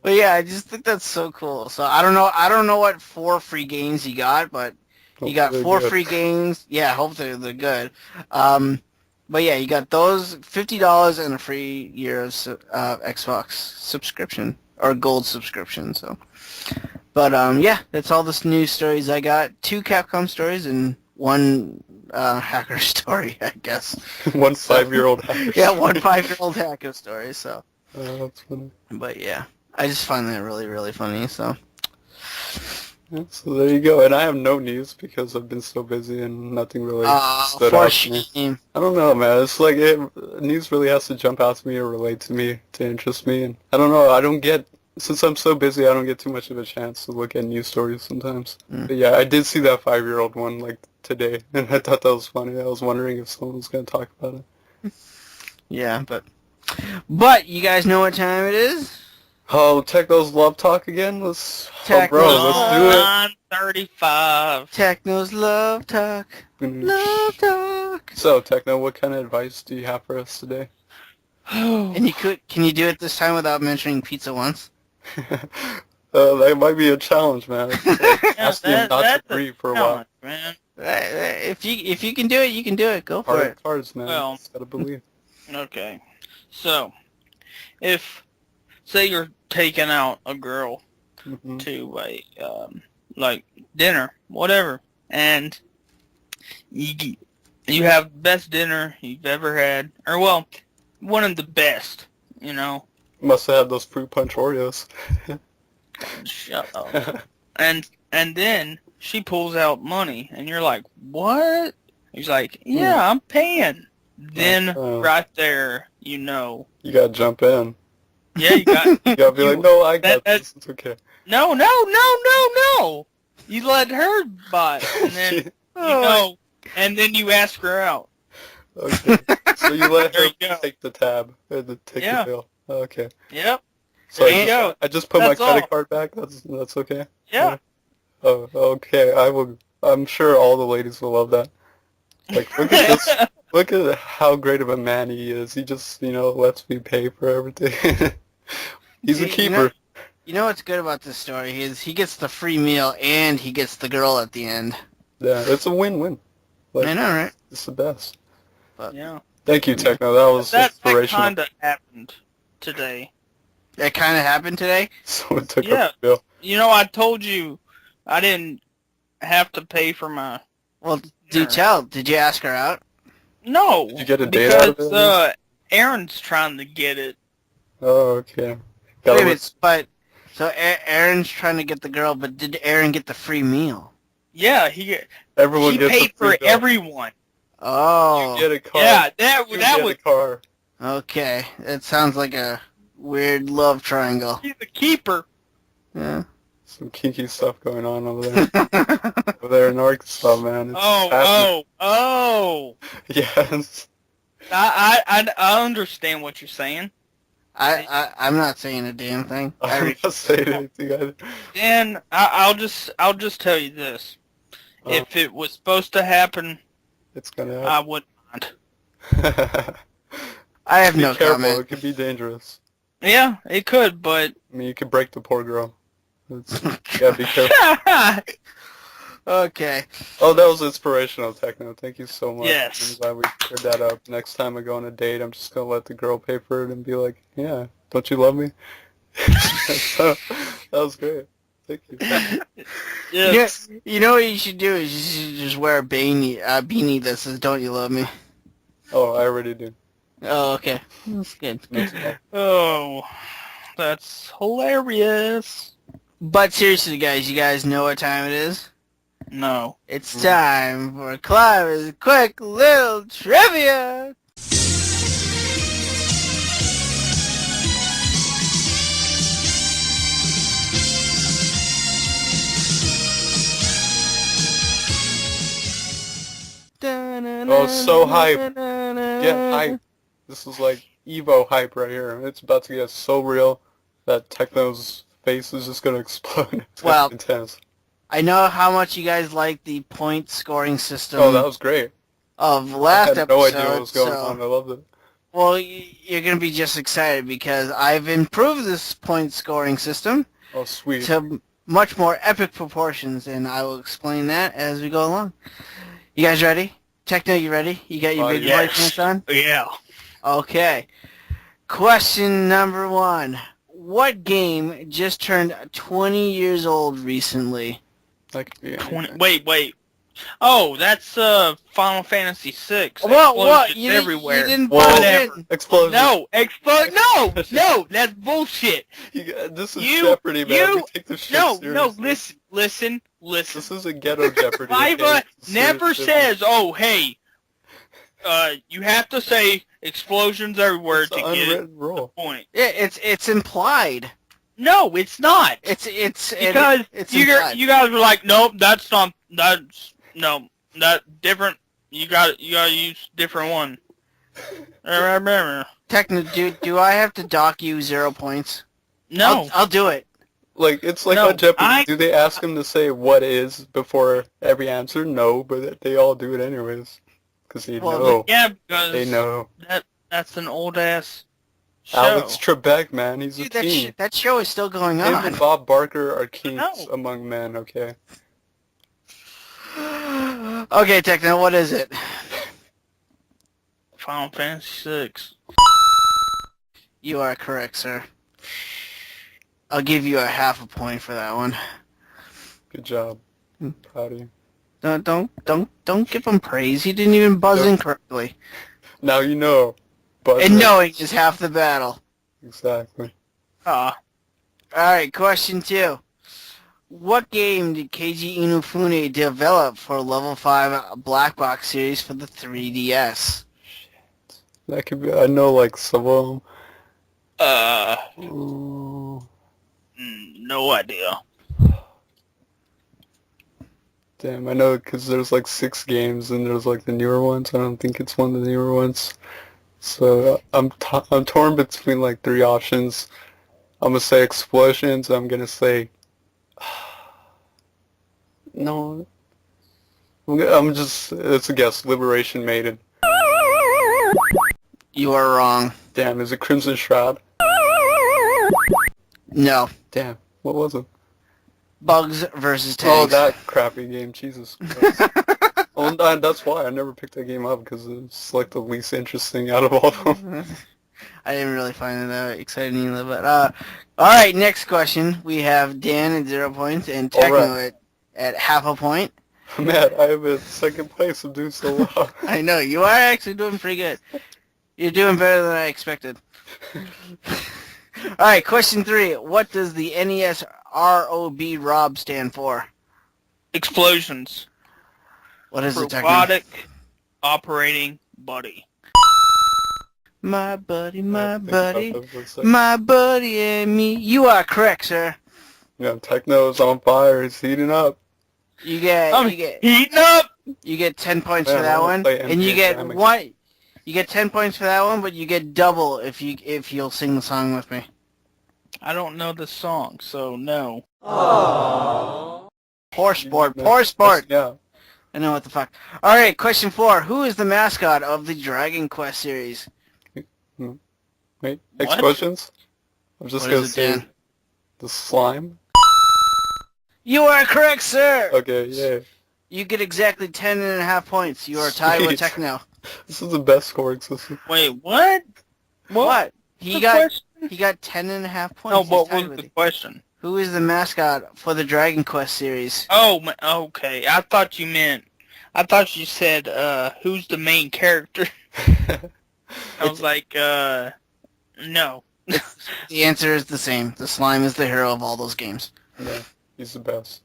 But yeah, I just think that's so cool. So I don't know what 4 free games he got, but he got Hopefully 4 good. free games. Yeah, hopefully they're good. But yeah, you got those $50 and a free year of Xbox subscription or gold subscription. So, but yeah, that's all the news stories I got. 2 Capcom stories and 1 hacker story, I guess. One 5-year-old hacker. Yeah, 1 5-year-old hacker story. So, That's funny. but yeah, I just find that really, really funny. So. Yeah, so there you go. And I have no news because I've been so busy and nothing really stood For out to me. shame. I don't know, man. It's like news really has to jump out to me or relate to me to interest me. And I don't know. Since I'm so busy, I don't get too much of a chance to look at news stories sometimes. But yeah, I did see that 5-year-old one like today, and I thought that was funny. I was wondering if someone was going to talk about it. Yeah, but But you guys know what time it is? Oh, Techno's Love Talk again? Oh, Techno's bro, let's do it. 9:35. Techno's Love Talk. Love Talk. So, Techno, what kind of advice do you have for us today? And can you do it this time without mentioning pizza once? That might be a challenge, man. It's like Yeah, asking him not to that's breathe for a challenge, while. man. If you can do it, you can do it. Go for Hard it. cards, man. Well- Just gotta believe. Okay. So, if, say you're taking out a girl Mhm. to a, like, dinner, whatever, and you have best dinner you've ever had, or, well, one of the best, you know. Must have had those fruit punch Oreos. Shut up. And then she pulls out money, and you're like, what? He's like, yeah, I'm paying. Then, right there, you know. You gotta jump in. Yeah, you got... You gotta be like, no, I got that- this. It's okay. No. You let her buy it, and then, you know, and then you ask her out. Okay. So you let There her you go. take the tab, and take Yeah. the bill. Okay. Yep. So There you go. I just put my That's credit all. card back. That's okay. Yeah. Oh, okay. I will. I'm sure all the ladies will love that. Like, look at this. Look at how great of a man he is. He just, lets me pay for everything. He's a keeper. You know what's good about this story is he gets the free meal and he gets the girl at the end. Yeah, it's a win-win. Like, I know, right? it's the best. Yeah. Thank you, Techno. That was That inspirational. kind of happened today. That kind of happened today? Someone took Yeah. up the bill. You know, I told you I didn't have to pay for my... Well, do tell. Did you ask her out? No. Did you get a date out of it? Because Aaron's trying to get it. Oh, okay. Wait a minute, but... So Aaron's trying to get the girl, but did Aaron get the free meal? Yeah, Everyone he gets paid a free for bill. everyone. Oh. You get a car. Yeah, that You was... get a car. Okay. It sounds like a weird love triangle. He's the keeper. Yeah. Some kinky stuff going on over there. Over there in Arkansas, man. It's happening. Oh. Yes. I understand what you're saying. I'm not saying a damn thing. I'm not saying anything either. Dan, I'll just tell you this. If it was supposed to happen, It's gonna I happen. wouldn't mind. I have Be no careful. comment. It could be dangerous. Yeah, it could, but... I mean, you could break the poor girl. You gotta be careful. Okay. Oh, that was inspirational, Techno. Thank you so much. Yes. I'm glad we cleared that up. Next time I go on a date, I'm just gonna let the girl pay for it and be like, "Yeah, don't you love me?" So, that was great. Thank you. Yes. You know what you should do is you should just wear a beanie that says "Don't you love me?" Oh, I already do. Oh, okay. That's good. Oh, that's hilarious. But seriously, guys, you guys know what time it is? No. It's time for Clive's quick little trivia. Oh, so hype. Get hype. This is like Evo hype right here. It's about to get so real that Techno's face is just gonna explode. It's gonna Well, be intense. I know how much you guys like the point scoring system Oh, that was great. of I last had no episode. idea what was going so- on. I loved it. Well, you're going to be just excited because I've improved this point scoring system Oh, sweet. to much more epic proportions, and I will explain that as we go along. You guys ready? Techno, you ready? You got your big boy yes. pants on? Yeah. Okay. Question number 1. What game just turned 20 years old recently? That could be anything. Wait. Oh, that's Final Fantasy VI. What? Explosions You everywhere. didn't Whoa. put it in. Explosion. No, no, that's bullshit. This is You- Jeopardy, man. you- We take this shit No, seriously. listen. This is a ghetto Jeopardy. Fiva okay? It's never serious says, "Oh, hey, you have to say explosions everywhere business. to It's an get the unwritten rule. point." Yeah, it's implied. No, it's not. It's Because it's you implied. guys were like, "Nope, that's different. You got to use different one." Techno, do I have to dock you 0 points? No. I'll do it. Like, it's like No, on Jeopardy. Do they ask him to say what is before every answer? No, but they all do it anyways. Because they know. Yeah, because They know. that's an old-ass show. Alex Trebek, man, he's Dude, a king. that show is still going Him on. and Bob Barker are kings No. among men, okay? Okay, Techno, what is it? Final Fantasy VI. You are correct, sir. I'll give you a half a point for that one. Good job. Proud of you. Don't give him praise. He didn't even buzz in correctly. Now you know. But And knowing is half the battle. Exactly. Alright, question 2. What game did Keiji Inufune develop for Level 5 Black Box series for the 3DS? That could be, I know like some of them. No idea. Damn, I know because there's like 6 games and there's like the newer ones. I don't think it's one of the newer ones. So I'm torn between like 3 options. I'm gonna say Explosions. I'm gonna say no. It's a guess. Liberation Maiden. You are wrong. Damn, is it Crimson Shroud? No. Damn, what was it? Bugs versus Oh, Tanks. that crappy game, Jesus Christ. Oh, that's why I never picked that game up, because it's like the least interesting out of all of them. I didn't really find it that exciting either, but alright, next question. We have Dan at 0 points and Techno at half a point. Man, I am in second place. I'm doing so well. I know, you are actually doing pretty good. You're doing better than I expected. Alright, question 3. What does the NES ROB stand for? Explosions. What is it, Techno? Robotic Operating Buddy. My buddy, my Think buddy, about that for a second. my buddy and me. You are correct, sir. Yeah, Techno's on fire. He's heating up. You get Heating up! you get 10 points Man, for that I wanna one, play and you NBA get Jam again. one. You get 10 points for that one, but you get double if you'll sing the song with me. I don't know the song, so no. Poor sport. Yeah. I know what the fuck. All right, question 4. Who is the mascot of the Dragon Quest series? Wait, What? Explosions? I'm just What gonna is it, say Dan? the slime. You are correct, sir. Okay, yeah. You get exactly 10.5 points. You are tied with Sweet. Techno. This is the best scoring system. Wait, what? What? The question? He got 10.5 points. No, He's what tied was with the you. question? Who is the mascot for the Dragon Quest series? Oh, okay. I thought you said, who's the main character? I was like, no. The answer is the same. The slime is the hero of all those games. Yeah, he's the best.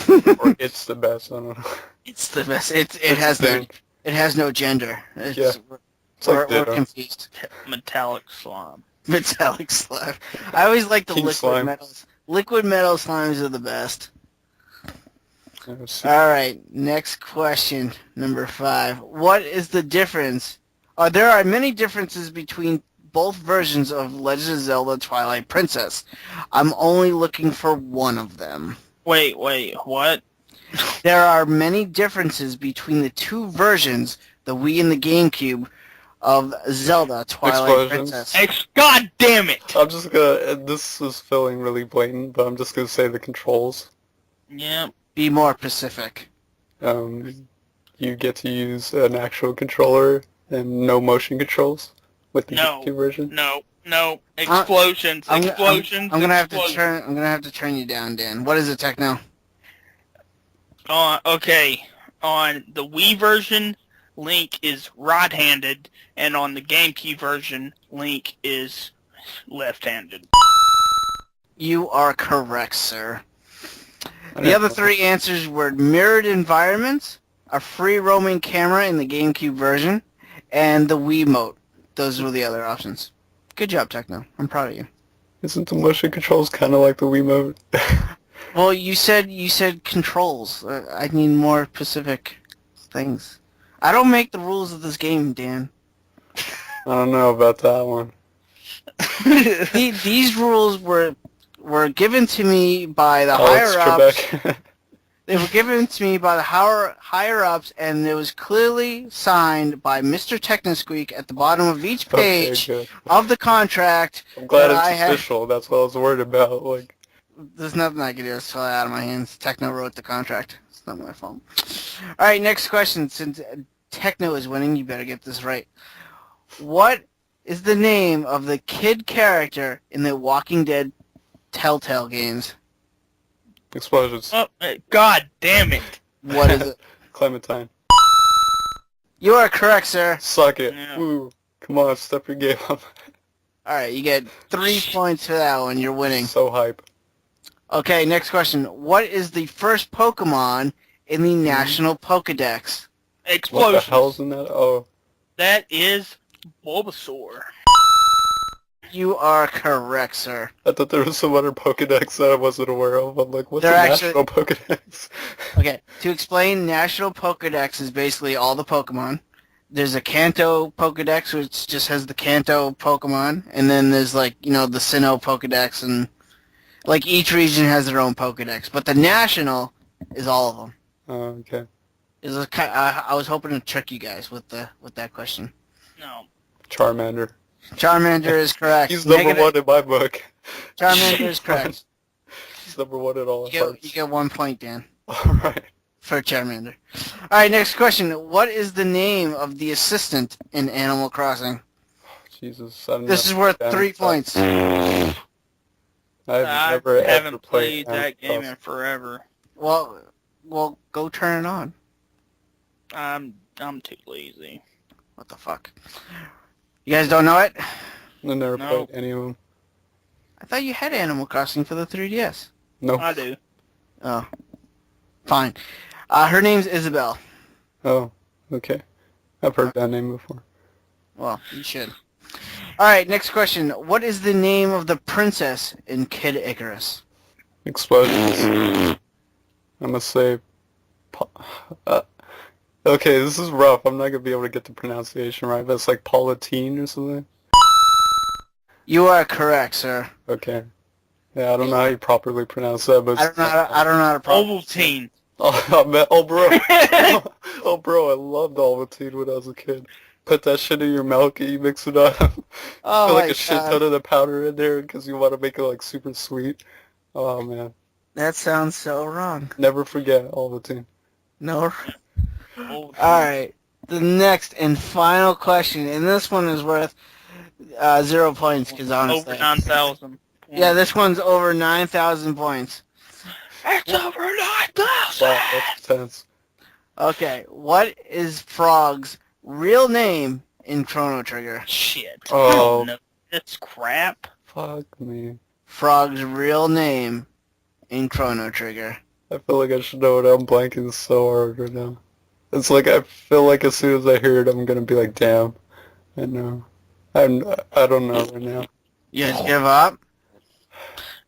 Or it's the best, I don't know. It's the best. It's the thing. It has no gender. It's, Yeah. It's like we're Ditto. confused. Metallic slime. Metallic slime. I always like the King liquid slime. metals. Liquid metal slimes are the best. Yeah, see- Alright, next question, number 5. What is the difference? There are many differences between both versions of Legend of Zelda Twilight Princess. I'm only looking for one of them. Wait, what? There are many differences between the 2 versions, the Wii and the GameCube, of Zelda Twilight Explosions. Princess. God damn it! I'm just gonna, this is feeling really blatant, but I'm just gonna say the controls. Yeah. Be more specific. You get to use an actual controller and no motion controls with the No. GameCube version. No. Explosions. I'm Explosions. gonna have to explosions. I'm gonna have to turn you down, Dan. What is it, Techno? Okay. On the Wii version, Link is right-handed, and on the GameCube version, Link is left-handed. You are correct, sir. The other 3 answers were mirrored environments, a free roaming camera in the GameCube version, and the Wiimote. Those were the other options. Good job, Techno. I'm proud of you. Isn't the motion controls kind of like the Wiimote? Well, you said controls. I need more specific things. I don't make the rules of this game, Dan. I don't know about that one. These rules were given to me by the Alex higher-ups. Trebek. They were given to me by the higher-ups, and it was clearly signed by MrTechnoSqueek at the bottom of each page Okay, good. of the contract. I'm glad that it's I had. official. That's what I was worried about. Like, There's nothing I can do. It's totally out of my hands. Techno wrote the contract. It's not my fault. All right, next question. Since Techno is winning, you better get this right. What is the name of the kid character in the Walking Dead Telltale games? explosions. Oh, God damn it. What is it? Clementine. You are correct, sir. Suck it. Yeah. Woo. Come on, step your game up. All right, you get 3 points for that one. You're winning. So hype. Okay, next question. What is the first Pokemon in the National Pokedex? What the Explosions. hell's in that? Oh, That is Bulbasaur. You are correct, sir. I thought there was some other Pokedex that I wasn't aware of. I'm like, what's They're a actually- national Pokedex? Okay, to explain, National Pokedex is basically all the Pokemon. There's a Kanto Pokedex, which just has the Kanto Pokemon, and then there's the Sinnoh Pokedex, and each region has their own Pokedex. But the National is all of them. Oh, okay. I was hoping to trick you guys with that question. No. Charmander. Charmander is correct. He's number one in my book. Charmander is correct. He's number one in all You get 1 point, Dan, Alright. for Charmander. All right, next question. What is the name of the assistant in Animal Crossing? Jesus. I don't This know. is worth Damn 3 it. points. I've I never haven't ever played Animal that game Crossing. in forever. Well, go turn it on. I'm too lazy. What the fuck? You guys don't know it? I never No. played any of them. I thought you had Animal Crossing for the 3DS. No. I do. Oh, fine. Her name's Isabel. Oh, okay. I've heard that name before. Well, you should. All right, next question. What is the name of the princess in Kid Icarus? Explosions. I'm gonna say... okay, this is rough. I'm not gonna be able to get the pronunciation right, but it's like Paulatine or something. You are correct, sir. Okay. Yeah, I don't know how you properly pronounce that, but I don't know how to pronounce it. Ovaltine. Oh, bro. Oh, bro, I loved Ovaltine when I was a kid. Put that shit in your milk and you mix it up. Oh, Put my like a shit God. ton of the powder in there because you want to make it like super sweet. Oh, man. That sounds so wrong. Never forget Ovaltine. No. Ovaltine. All right. The next and final question, and this one is worth 0 points because honestly, Over 9,000. yeah, this one's over 9,000 points. It's over 9,000. Wow, that's intense. Okay, what is Frog's real name in Chrono Trigger? Shit. Oh. No, it's crap. Fuck me. Frog's real name in Chrono Trigger. I feel like I should know it. I'm blanking so hard right now. It's like I feel like as soon as I hear it, I'm gonna be like, damn. I know. I don't know right now. You guys give up?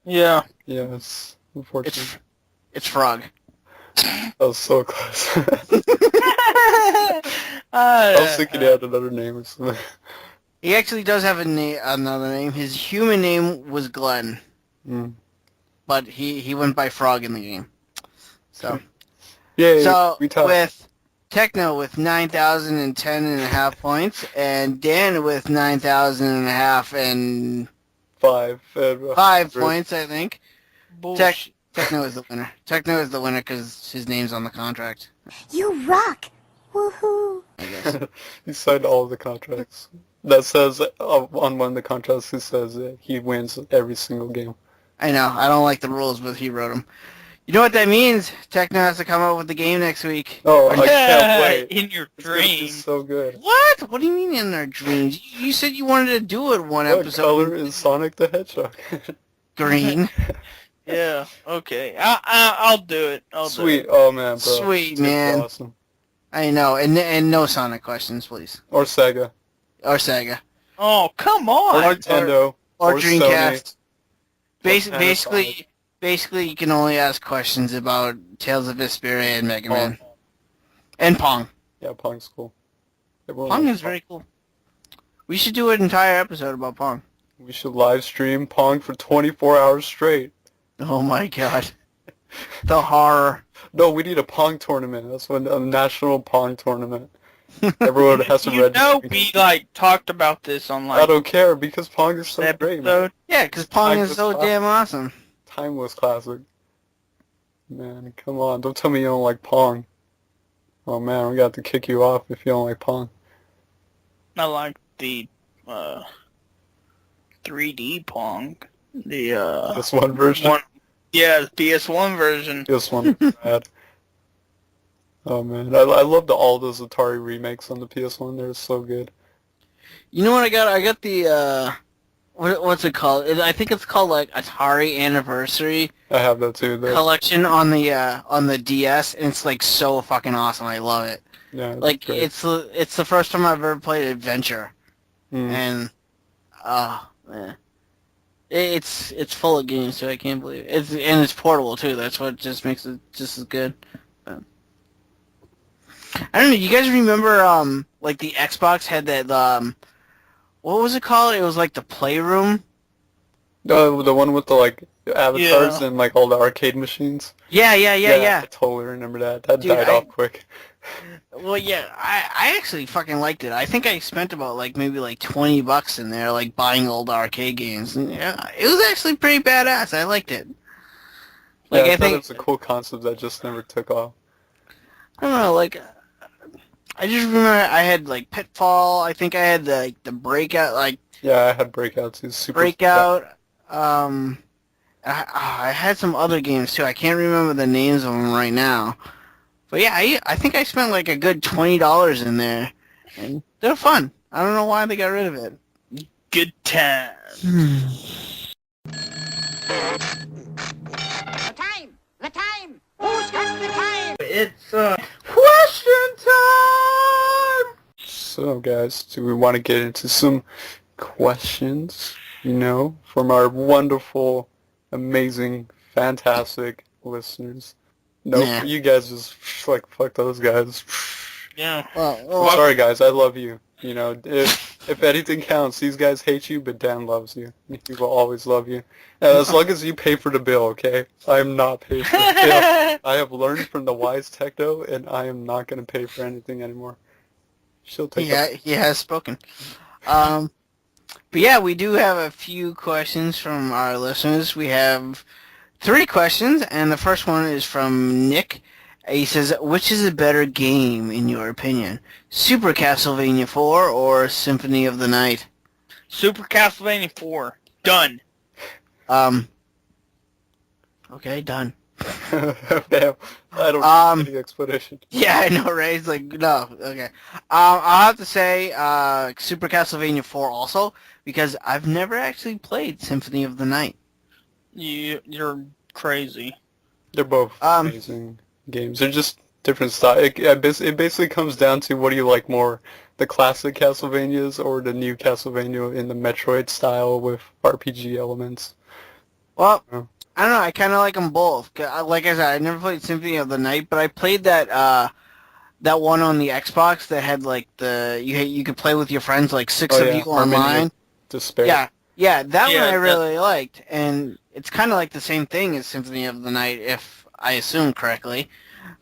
Yeah. Yeah, it's unfortunate. It's Frog. That was so close. I I was thinking he had another name or something. He actually does have another name. His human name was Glenn, Mm. but he went by Frog in the game. So Yay, so we tied. with Techno with 9,010.5 points, and Dan with 9,000.5 and 5. 5 points, I think. Bullshit. Techno is the winner. Techno is the winner because his name's on the contract. You rock! Woohoo! I guess. He signed all of the contracts. That says, on one of the contracts, he says that he wins every single game. I know. I don't like the rules, but he wrote them. You know what that means? Techno has to come up with the game next week. Oh, I can't wait. In your It's gonna be dream. so good. What? What do you mean in our dreams? You said you wanted to do it one What episode. color is Sonic the Hedgehog? Green. Yeah. Okay. I'll do it. I'll do Sweet. it. Oh, man, bro. Sweet, It's man. awesome. I know. And no Sonic questions, please. Or Sega. Or Sega. Oh, come Or on. Nintendo. Or Sony. Dreamcast. Or Panasonic. Basically, you can only ask questions about Tales of Vesperia and Mega Man. And Pong. Yeah, Pong's cool. Everyone Pong likes is very cool. We should do an entire episode about Pong. We should live stream Pong for 24 hours straight. Oh my god. The horror. No, we need a Pong tournament. That's when a national Pong tournament. Everyone has to register. We talked about this on I don't care because Pong is so great, man. episode. Yeah, because Pong is Timeless so classic. damn awesome. Timeless classic. Man, come on. Don't tell me you don't like Pong. Oh man, we got to kick you off if you don't like Pong. I like the 3D Pong. The This one version? Yeah, the PS1 version. This one was bad. Oh man, I love all those Atari remakes on the PS1. They're so good. You know what I got? I got the, what's it called? I think it's called, like, Atari Anniversary I have that too. Collection on the DS, and it's, like, so fucking awesome. I love it. Yeah, Like, great. it's the first time I've ever played Adventure. Mm. And, man. It's full of games, too. I can't believe it. It's portable, too. That's what just makes it just as good. But, I don't know. You guys remember, like, the Xbox had that, what was it called? It was, like, the Playroom. Oh, the one with the like avatars Yeah. and like all the arcade machines. Yeah. I totally remember that. That Dude, died off quick. Well, yeah, I actually fucking liked it. I think I spent about, like, maybe, like, $20 in there, like, buying old arcade games. And, yeah, it was actually pretty badass. I liked it. Like, Yeah, I thought think, it was a cool concept that just never took off. I don't know, like, I just remember I had, like, Pitfall. I think I had, the Breakout, like, Yeah, I had Breakout too. Super Breakout. I had some other games, too. I can't remember the names of them right now. But yeah, I think I spent like a good $20 in there, and they're fun. I don't know why they got rid of it. Good time. The time! Who's got the time? It's Question time! So guys, do we want to get into some questions, from our wonderful, amazing, fantastic listeners? Nope, Nah. you guys just, fuck those guys. yeah. Well, Sorry guys, I love you. If anything counts, these guys hate you, but Dan loves you. He will always love you. And as long as you pay for the bill, okay? I am not paying for the bill. I have learned from the wise Techno, and I am not going to pay for anything anymore. She'll take he has spoken. But yeah, we do have a few questions from our listeners. We have 3 questions, and the first one is from Nick. He says, which is a better game, in your opinion? Super Castlevania 4 or Symphony of the Night? Super Castlevania 4. Done. Okay, done. Damn, I don't need any explanation. Yeah, I know, right? It's like, no, okay. I'll have to say Super Castlevania 4 also, because I've never actually played Symphony of the Night. You're crazy. They're both amazing games. They're just different style. It basically comes down to what do you like more, the classic Castlevanias or the new Castlevania in the Metroid style with RPG elements. Well, Oh. I don't know. I kind of like them both. Like I said, I never played Symphony of the Night, but I played that that one on the Xbox that had like you could play with your friends, like 6 of you Harmony of online. Despair. Yeah, that Yeah, one I really liked, and it's kind of like the same thing as Symphony of the Night, if I assume correctly.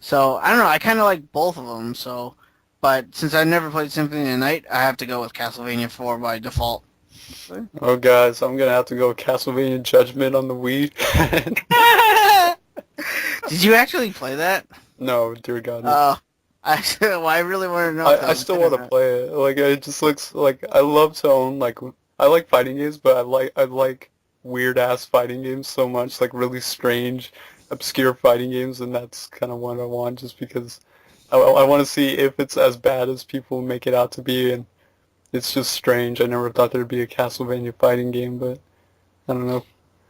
So I don't know. I kind of like both of them. So, but since I never played Symphony of the Night, I have to go with Castlevania 4 by default. Oh, guys, I'm gonna have to go with Castlevania Judgment on the Wii. Did you actually play that? No, dear God. No. I really want to know. I still want to play it. Like, it just looks like I love to own, like, I like fighting games, but I like weird ass fighting games so much, like really strange, obscure fighting games, and that's kind of what I want, just because I want to see if it's as bad as people make it out to be, and it's just strange. I never thought there'd be a Castlevania fighting game, but I don't know.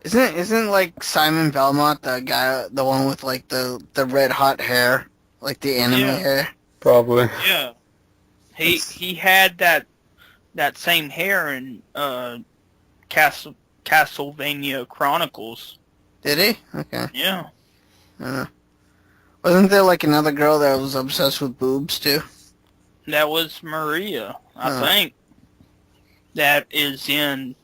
Isn't like Simon Belmont the guy, the one with like the red hot hair, like the anime hair? Probably. Yeah. He had that same hair in Castlevania Chronicles. Did he? Okay. Yeah. Wasn't there like another girl that was obsessed with boobs too? That was Maria, I think. that is in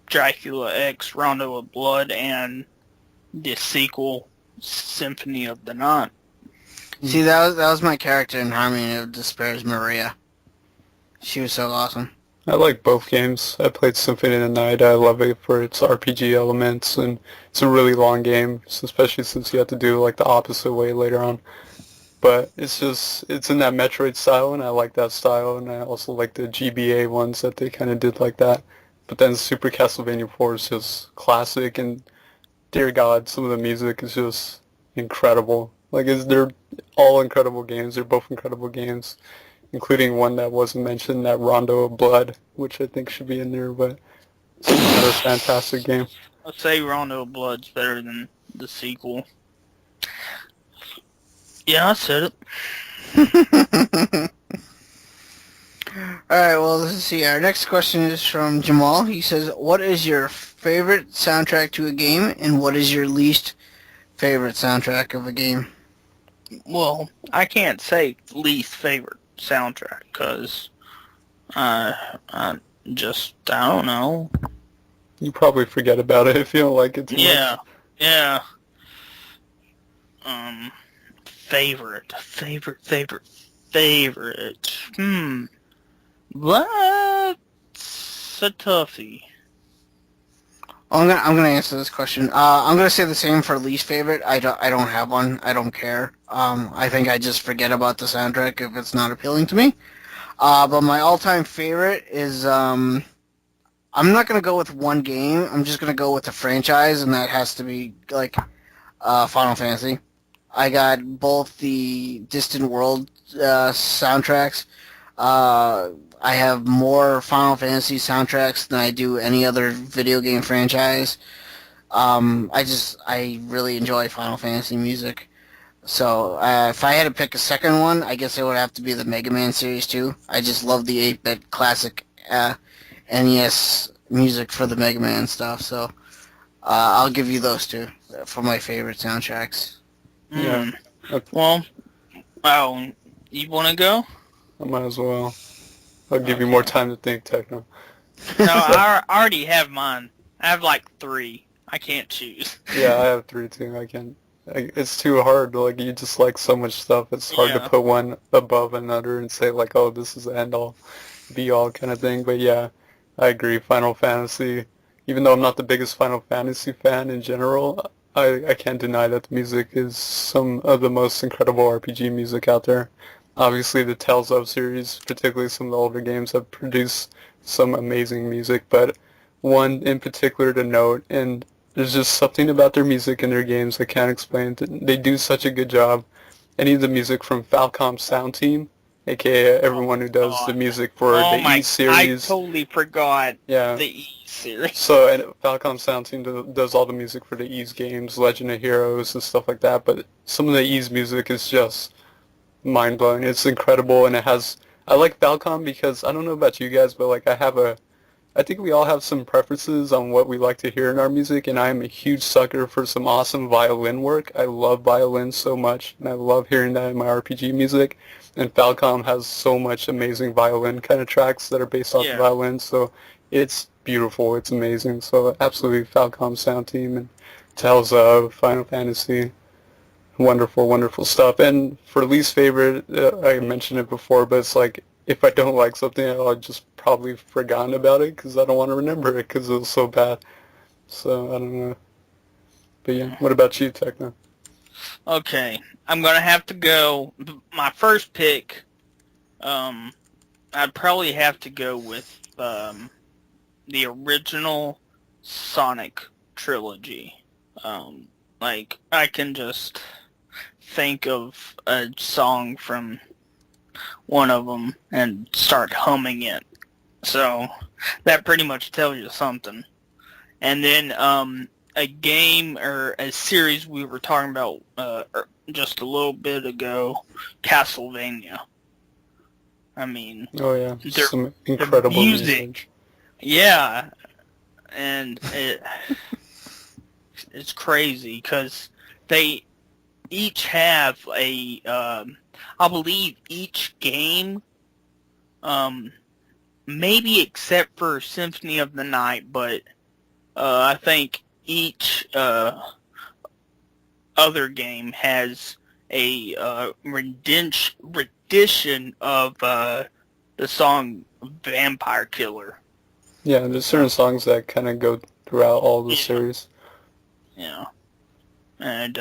Dracula X, Rondo of Blood, and the sequel, Symphony of the Night. See, that was my character in Harmony of Despair's Maria. She was so awesome. I like both games. I played Symphony of the Night. I love it for its RPG elements, and it's a really long game, especially since you have to do like the opposite way later on. But it's in that Metroid style, and I like that style, and I also like the GBA ones that they kind of did like that. But then Super Castlevania 4 is just classic, and dear God, some of the music is just incredible. They're all incredible games. They're both incredible games, including one that wasn't mentioned, that Rondo of Blood, which I think should be in there, but it's another fantastic game. I'll say Rondo of Blood's better than the sequel. Yeah, I said it. Alright, well, let's see. Our next question is from Jamal. He says, what is your favorite soundtrack to a game, and what is your least favorite soundtrack of a game? Well, I can't say least favorite soundtrack, because I don't know. You probably forget about it if you don't like it too much. Yeah. Favorite. That's a toughie. I'm gonna answer this question. I'm gonna say the same for least favorite. I don't have one. I don't care. I think I just forget about the soundtrack if it's not appealing to me. But my all-time favorite is I'm not gonna go with one game. I'm just gonna go with the franchise, and that has to be like Final Fantasy. I got both the Distant World soundtracks. I have more Final Fantasy soundtracks than I do any other video game franchise. I really enjoy Final Fantasy music. So if I had to pick a second one, I guess it would have to be the Mega Man series too. I just love the 8-bit classic NES music for the Mega Man stuff. So I'll give you those two for my favorite soundtracks. Yeah. Well, you want to go? I might as well. I'll give you more time to think, Techno. No, I already have mine. I have like 3. I can't choose. Yeah, I have 3 too. It's too hard. Like, you just like so much stuff. It's hard to put one above another and say like, oh, this is the end all, be all kind of thing. But yeah, I agree. Final Fantasy. Even though I'm not the biggest Final Fantasy fan in general, I can't deny that the music is some of the most incredible RPG music out there. Obviously, the Tales of series, particularly some of the older games, have produced some amazing music, but one in particular to note, and there's just something about their music and their games I can't explain. They do such a good job. Any of the music from Falcom Sound Team, aka everyone who does the music for the E series. I totally forgot the E series. So, and Falcom Sound Team does all the music for the E's games, Legend of Heroes, and stuff like that, but some of the E's music is just mind-blowing. It's incredible, and I like Falcom because, I don't know about you guys, but like I think we all have some preferences on what we like to hear in our music, and I am a huge sucker for some awesome violin work. I love violin so much, and I love hearing that in my RPG music, and Falcom has so much amazing violin kind of tracks that are based off the violin, so it's beautiful, it's amazing. So absolutely Falcom Sound Team and Tales of Final Fantasy. Wonderful, wonderful stuff. And for least favorite, I mentioned it before, but it's like, if I don't like something, I'll just probably forgotten about it because I don't want to remember it because it was so bad. So, I don't know. But yeah, what about you, Techno? Okay, I'm going to have to go. My first pick, I'd probably have to go with the original Sonic trilogy. Like, I can just think of a song from one of them and start humming it. So that pretty much tells you something. And then a game or a series we were talking about just a little bit ago, Castlevania. I mean, oh yeah, some incredible music. Yeah, and it's crazy because they each have a I believe each game maybe except for Symphony of the Night, but I think each other game has a rendition of the song Vampire Killer. Yeah, there's certain songs that kind of go throughout all the series. Yeah. And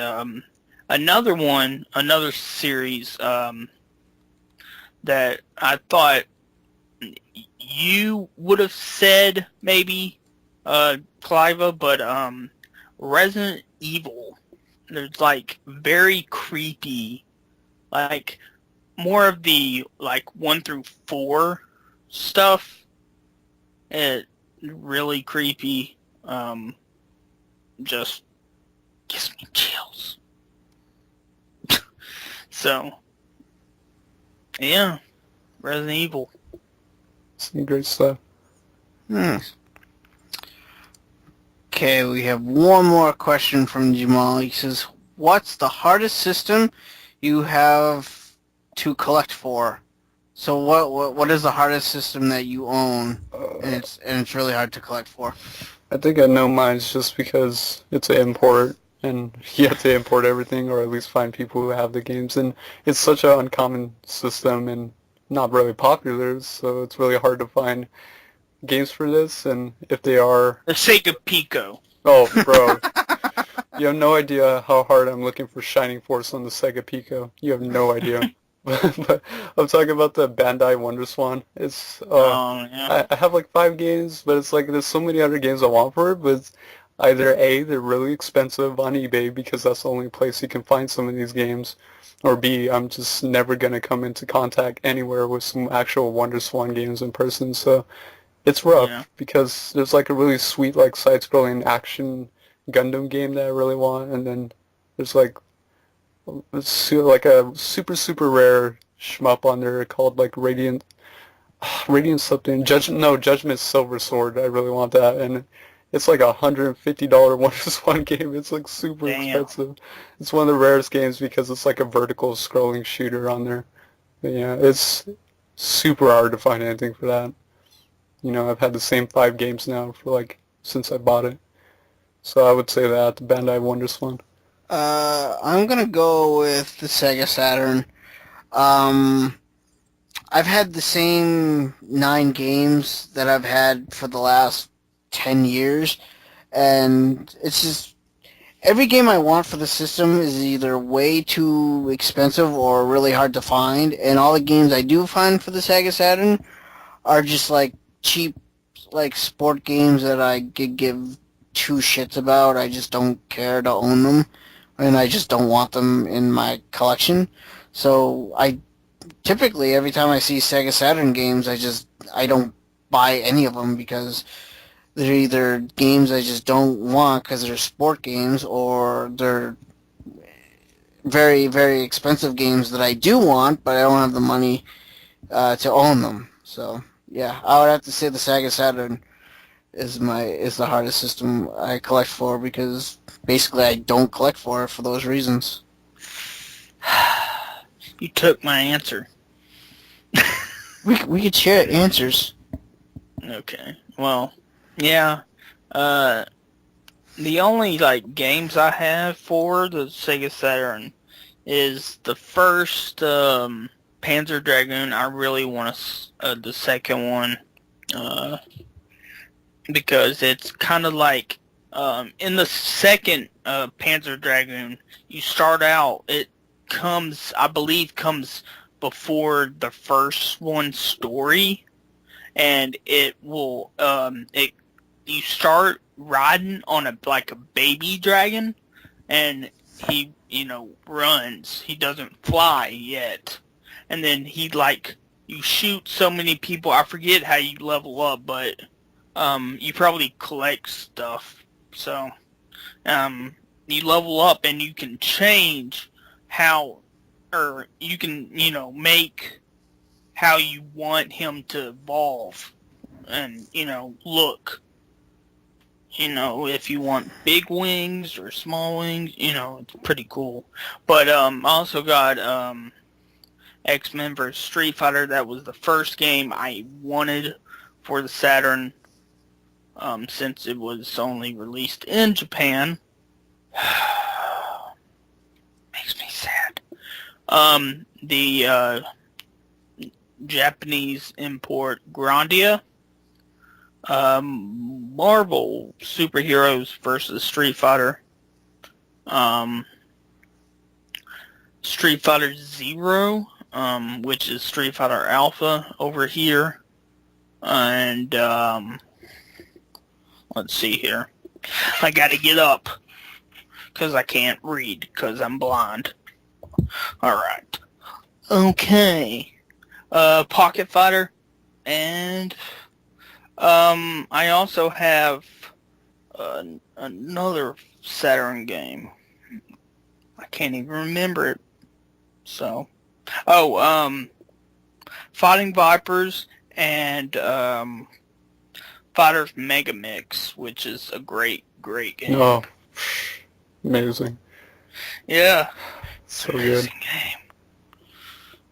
another series that I thought you would have said maybe, Cliva, but Resident Evil. There's like very creepy, like more of the like 1 through 4 stuff. It really creepy. Just gives me chills. So, yeah, Resident Evil. Some great stuff. Okay, we have one more question from Jamal. He says, "What's the hardest system you have to collect for?" So what is the hardest system that you own, and it's really hard to collect for? I think I know mine's just because it's an import, and you have to import everything, or at least find people who have the games, and it's such an uncommon system and not really popular, so it's really hard to find games for this, and if they are... The Sega Pico. Oh, bro. You have no idea how hard I'm looking for Shining Force on the Sega Pico. You have no idea. But I'm talking about the Bandai WonderSwan. It's Yeah. I have like 5 games, but it's like there's so many other games I want for it, but it's either A, they're really expensive on eBay because that's the only place you can find some of these games, or B, I'm just never gonna come into contact anywhere with some actual WonderSwan games in person, so it's rough because there's like a really sweet like side-scrolling action Gundam game that I really want, and then there's like a super rare shmup on there called like Radiant something. Judgment Silver Sword. I really want that, and it's like $150 WonderSwan game. It's like super expensive. It's one of the rarest games because it's like a vertical scrolling shooter on there. But yeah, it's super hard to find anything for that. You know, I've had the same 5 games now for like since I bought it. So I would say that the Bandai WonderSwan. I'm gonna go with the Sega Saturn. I've had the same 9 games that I've had for the last 10 years, and it's just every game I want for the system is either way too expensive or really hard to find, and all the games I do find for the Sega Saturn are just like cheap, like sport games that I could give 2 shits about. I just don't care to own them, and I just don't want them in my collection. So I typically, every time I see Sega Saturn games, I don't buy any of them because they're either games I just don't want because they're sport games, or they're very, very expensive games that I do want, but I don't have the money to own them. So yeah, I would have to say the Sega Saturn is the hardest system I collect for, because basically I don't collect for it for those reasons. You took my answer. We could share answers. Okay. Well, yeah. The only like games I have for the Sega Saturn is the first Panzer Dragoon. I really want the second one because it's kind of like in the second Panzer Dragoon, you start out. I believe comes before the first one's story, and it will you start riding on a baby dragon, and he runs. He doesn't fly yet, and then you shoot so many people. I forget how you level up, but you probably collect stuff. So you level up, and you can change how, or you can make how you want him to evolve and look. If you want big wings or small wings, it's pretty cool. But I also got X-Men vs. Street Fighter. That was the first game I wanted for the Saturn, since it was only released in Japan. Makes me sad. The Japanese import Grandia. Marvel Superheroes versus Street Fighter. Street Fighter Zero, which is Street Fighter Alpha over here. And, let's see here. I gotta get up, because I can't read, because I'm blind. Alright. Okay. Pocket Fighter, and, I also have, another Saturn game. I can't even remember it. So, Fighting Vipers and Fighters Mega Mix, which is a great game. Oh, amazing. Yeah, So amazing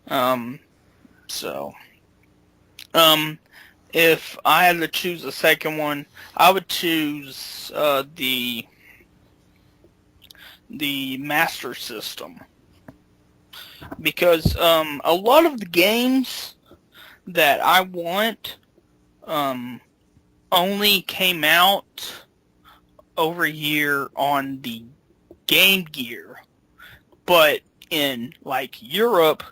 good. game. If I had to choose a second one, I would choose the Master System. Because a lot of the games that I want only came out over here on the Game Gear, but in like Europe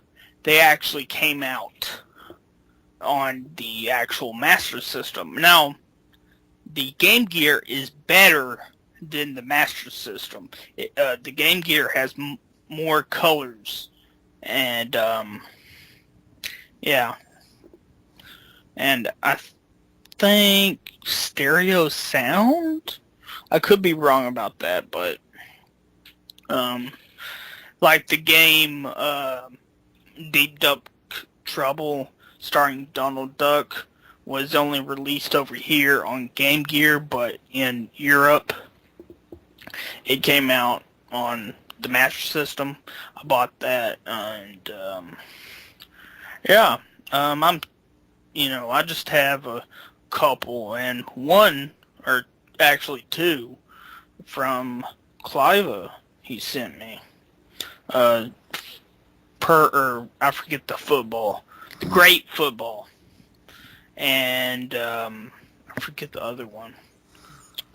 they actually came out on the actual Master System. Now the Game Gear is better than the Master System. The Game Gear has more colors. And, yeah. And I think stereo sound? I could be wrong about that, but, like the game, Deep Duck Trouble, starring Donald Duck, was only released over here on Game Gear, but in Europe, it came out on the Master System. I bought that, and yeah, I just have a couple, and one, or actually two, from Cliva he sent me. I forget the great football, and I forget the other one.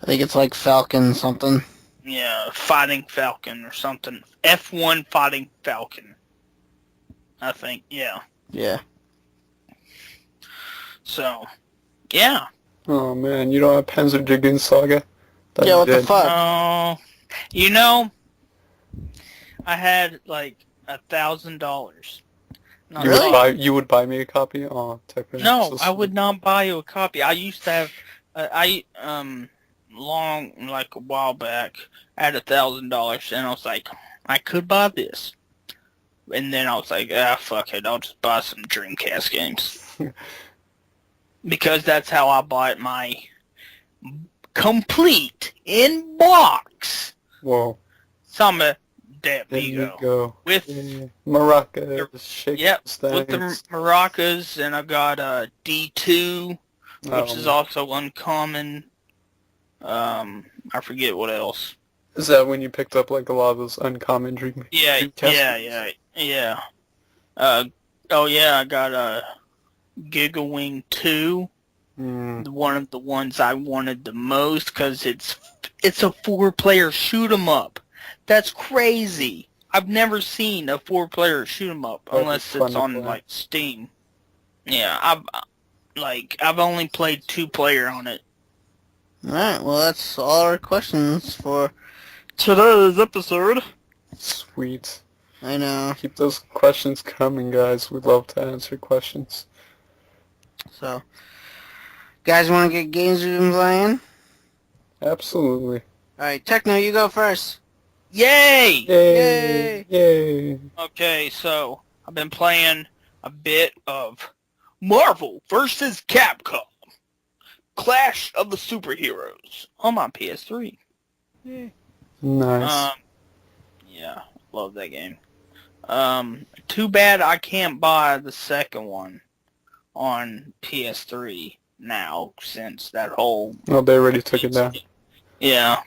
I think it's like Falcon something. Yeah, Fighting Falcon or something. F1 Fighting Falcon. I think, yeah. Yeah. So, yeah. Oh man, you don't have Panzer Dragoon Saga? Thought Yeah, you what the did. fuck? Oh, I had like $1,000. You would buy me a copy? Oh, technically. No, I would not buy you a copy. I used to have, like a while back, I had $1,000, and I was like, I could buy this. And then I was like, fuck it, I'll just buy some Dreamcast games. Because that's how I bought my complete in-box Whoa. Summer de There you Vigo. go. With, Maracas, shake yep, those with the things. maracas, and I got D2, which is also uncommon. I forget what else. Is that when you picked up like a lot of those uncommon Dreamcast Yeah. I got Gigawing 2, one of the ones I wanted the most, because it's a 4-player shoot 'em up. That's crazy. I've never seen a 4-player shoot 'em up unless it's on like Steam. Yeah, I've only played 2-player on it. Alright, well that's all our questions for Today's episode. Sweet. I know. Keep those questions coming, guys. We'd love to answer questions. So, guys want to get games we've been playing? Absolutely. Alright, Techno, you go first. Yay! Yay! Yay! Okay, so I've been playing a bit of Marvel vs. Capcom. Clash of the Superheroes on my PS3. Nice. Yeah, love that game. Too bad I can't buy the second one on PS3. now since that whole... Oh, they already took it down. Yeah,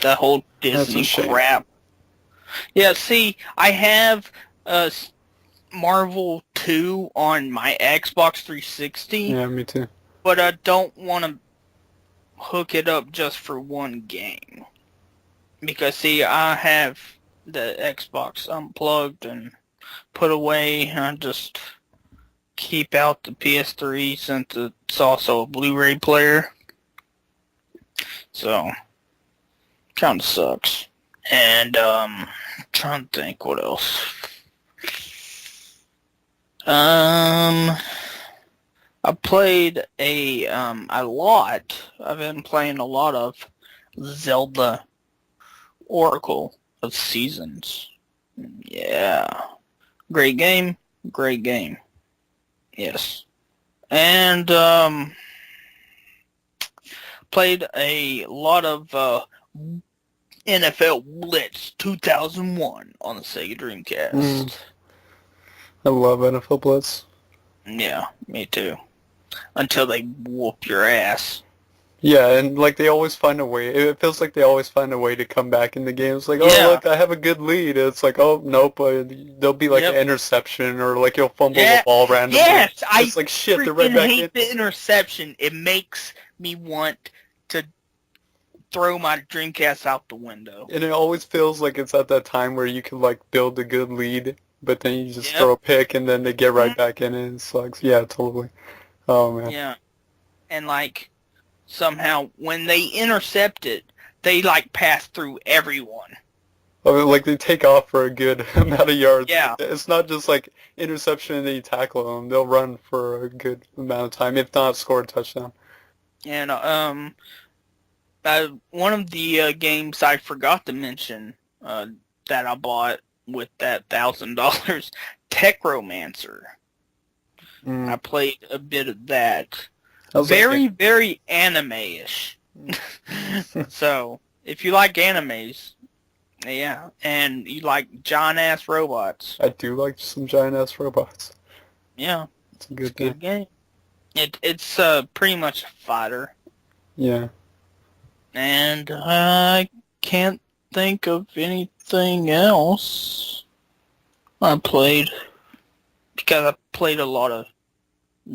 that whole That's a Disney shame. crap. Yeah, see, I have Marvel 2 on my Xbox 360, Yeah, me too. but I don't want to hook it up just for one game. Because, see, I have the Xbox unplugged and put away, and I just keep out the PS3 since it's also a Blu-ray player. So, kind of sucks. And, trying to think what else. I played a lot. I've been playing a lot of Zelda Oracle of Seasons. Yeah. Great game. Great game. Yes. And, played a lot of, NFL Blitz 2001 on the Sega Dreamcast. I love NFL Blitz. Yeah, me too. Until they whoop your ass. Yeah, and like they always find a way. It feels like they always find a way to come back in the game. It's like, oh Yeah. look, I have a good lead. It's like, oh nope, there'll be like Yep. an interception or like you'll fumble the ball randomly. Yes, It's like shit. They're right freaking back hate in. the interception. It makes me want to throw my Dreamcast out the window. And it always feels like it's at that time where you can like build a good lead, but then you just Yep. throw a pick and then they get right back in it. It sucks. Yeah, totally. Oh man. Yeah. And like somehow when they intercept it, they like pass through everyone. Oh, like they take off for a good amount of yards. Yeah. It's not just like interception and then you tackle them. They'll run for a good amount of time, if not score a touchdown. And one of the games I forgot to mention that I bought with that $1,000, Techromancer. I played a bit of that. Very anime-ish. So, if you like animes, yeah, and you like giant-ass robots, I do like some giant-ass robots. yeah, It's a good good game. It's pretty much a fighter. Yeah. And I can't think of anything else I played. Because I played a lot of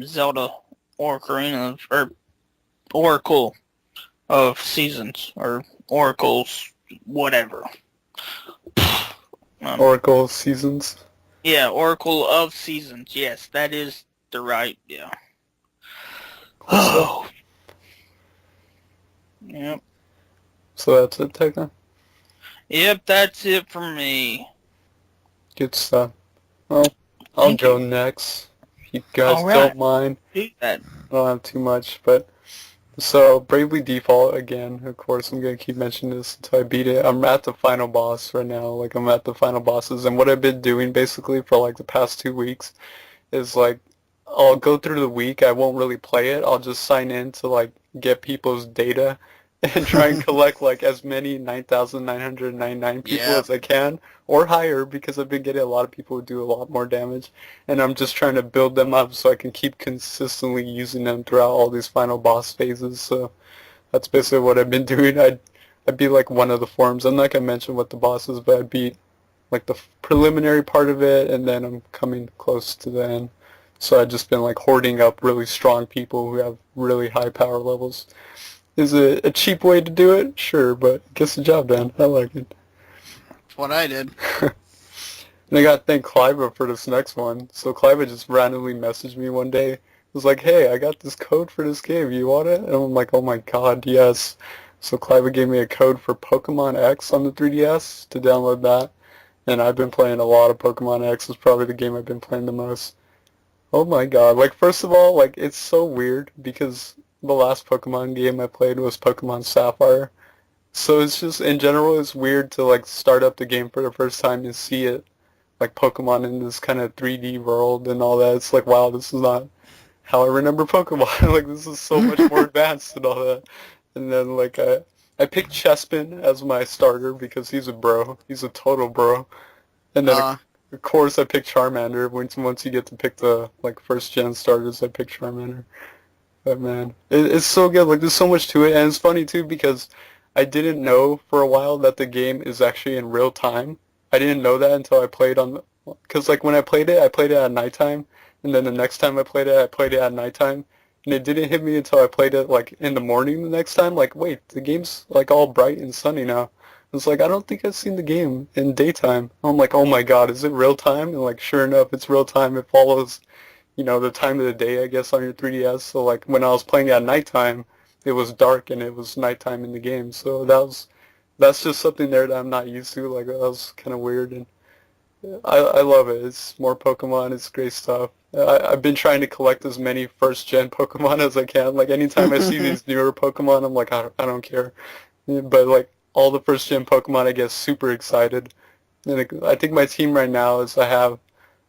Zelda Oracle of Seasons, or Oracles, whatever. Oracle Seasons. Yeah, Oracle of Seasons. Yes, that is the right, yeah. Oh. Yep. So that's it, Techno? Yep, that's it for me. Good stuff. Well, I'll go next. If you guys don't mind. Do that. I don't have too much, but... So, Bravely Default, again, of course, I'm going to keep mentioning this until I beat it. I'm at the final boss right now. Like, I'm at the final bosses, and what I've been doing, basically, for, like, the past 2 weeks is, like, I'll go through the week, I won't really play it, I'll just sign in to, like, get people's data and try and collect, like, as many 9,999 people as I can, or higher, because I've been getting a lot of people who do a lot more damage, and I'm just trying to build them up so I can keep consistently using them throughout all these final boss phases. So that's basically what I've been doing. I beat, like, one of the forms. I'm not going to mention what the boss is, but I beat, like, the preliminary part of it, and then I'm coming close to the end. So I've just been, like, hoarding up really strong people who have really high power levels. Is it a cheap way to do it? Sure, but it gets the job done. I like it. That's what I did. And I gotta thank Cliva for this next one. So Cliva just randomly messaged me one day. It was like, hey, I got this code for this game. You want it? And I'm like, oh my god, yes. So Cliva gave me a code for Pokemon X on the 3DS to download that. And I've been playing a lot of Pokemon X. It's probably the game I've been playing the most. Oh my god. Like, first of all, like, it's so weird because the last Pokemon game I played was Pokemon Sapphire. So it's just, in general, it's weird to, like, start up the game for the first time and see it, like, Pokemon in this kind of 3D world and all that. It's like, wow, this is not how I remember Pokemon. Like, this is so much more advanced and all that. And then, like, I picked Chespin as my starter because he's a bro. He's a total bro. And then, of course, I picked Charmander. Once you get to pick the, like, first-gen starters, I picked Charmander. But man, it's so good. Like, there's so much to it, and it's funny too because I didn't know for a while that the game is actually in real time. I didn't know that until I played on, because like when I played it at nighttime, and then the next time I played it at nighttime, and it didn't hit me until I played it like in the morning the next time. Like, wait, the game's like all bright and sunny now. It's like I don't think I've seen the game in daytime. I'm like, oh my god, is it real time? And like, sure enough, it's real time. It follows the time of the day, I guess, on your 3DS. So like when I was playing at nighttime, it was dark and it was nighttime in the game. So that's just something there that I'm not used to. Like that was kind of weird, and I love it. It's more Pokemon. It's great stuff. I've been trying to collect as many first gen Pokemon as I can. Like anytime I see these newer Pokemon, I'm like, I don't care. But like all the first gen Pokemon, I get super excited. And I think my team right now is I have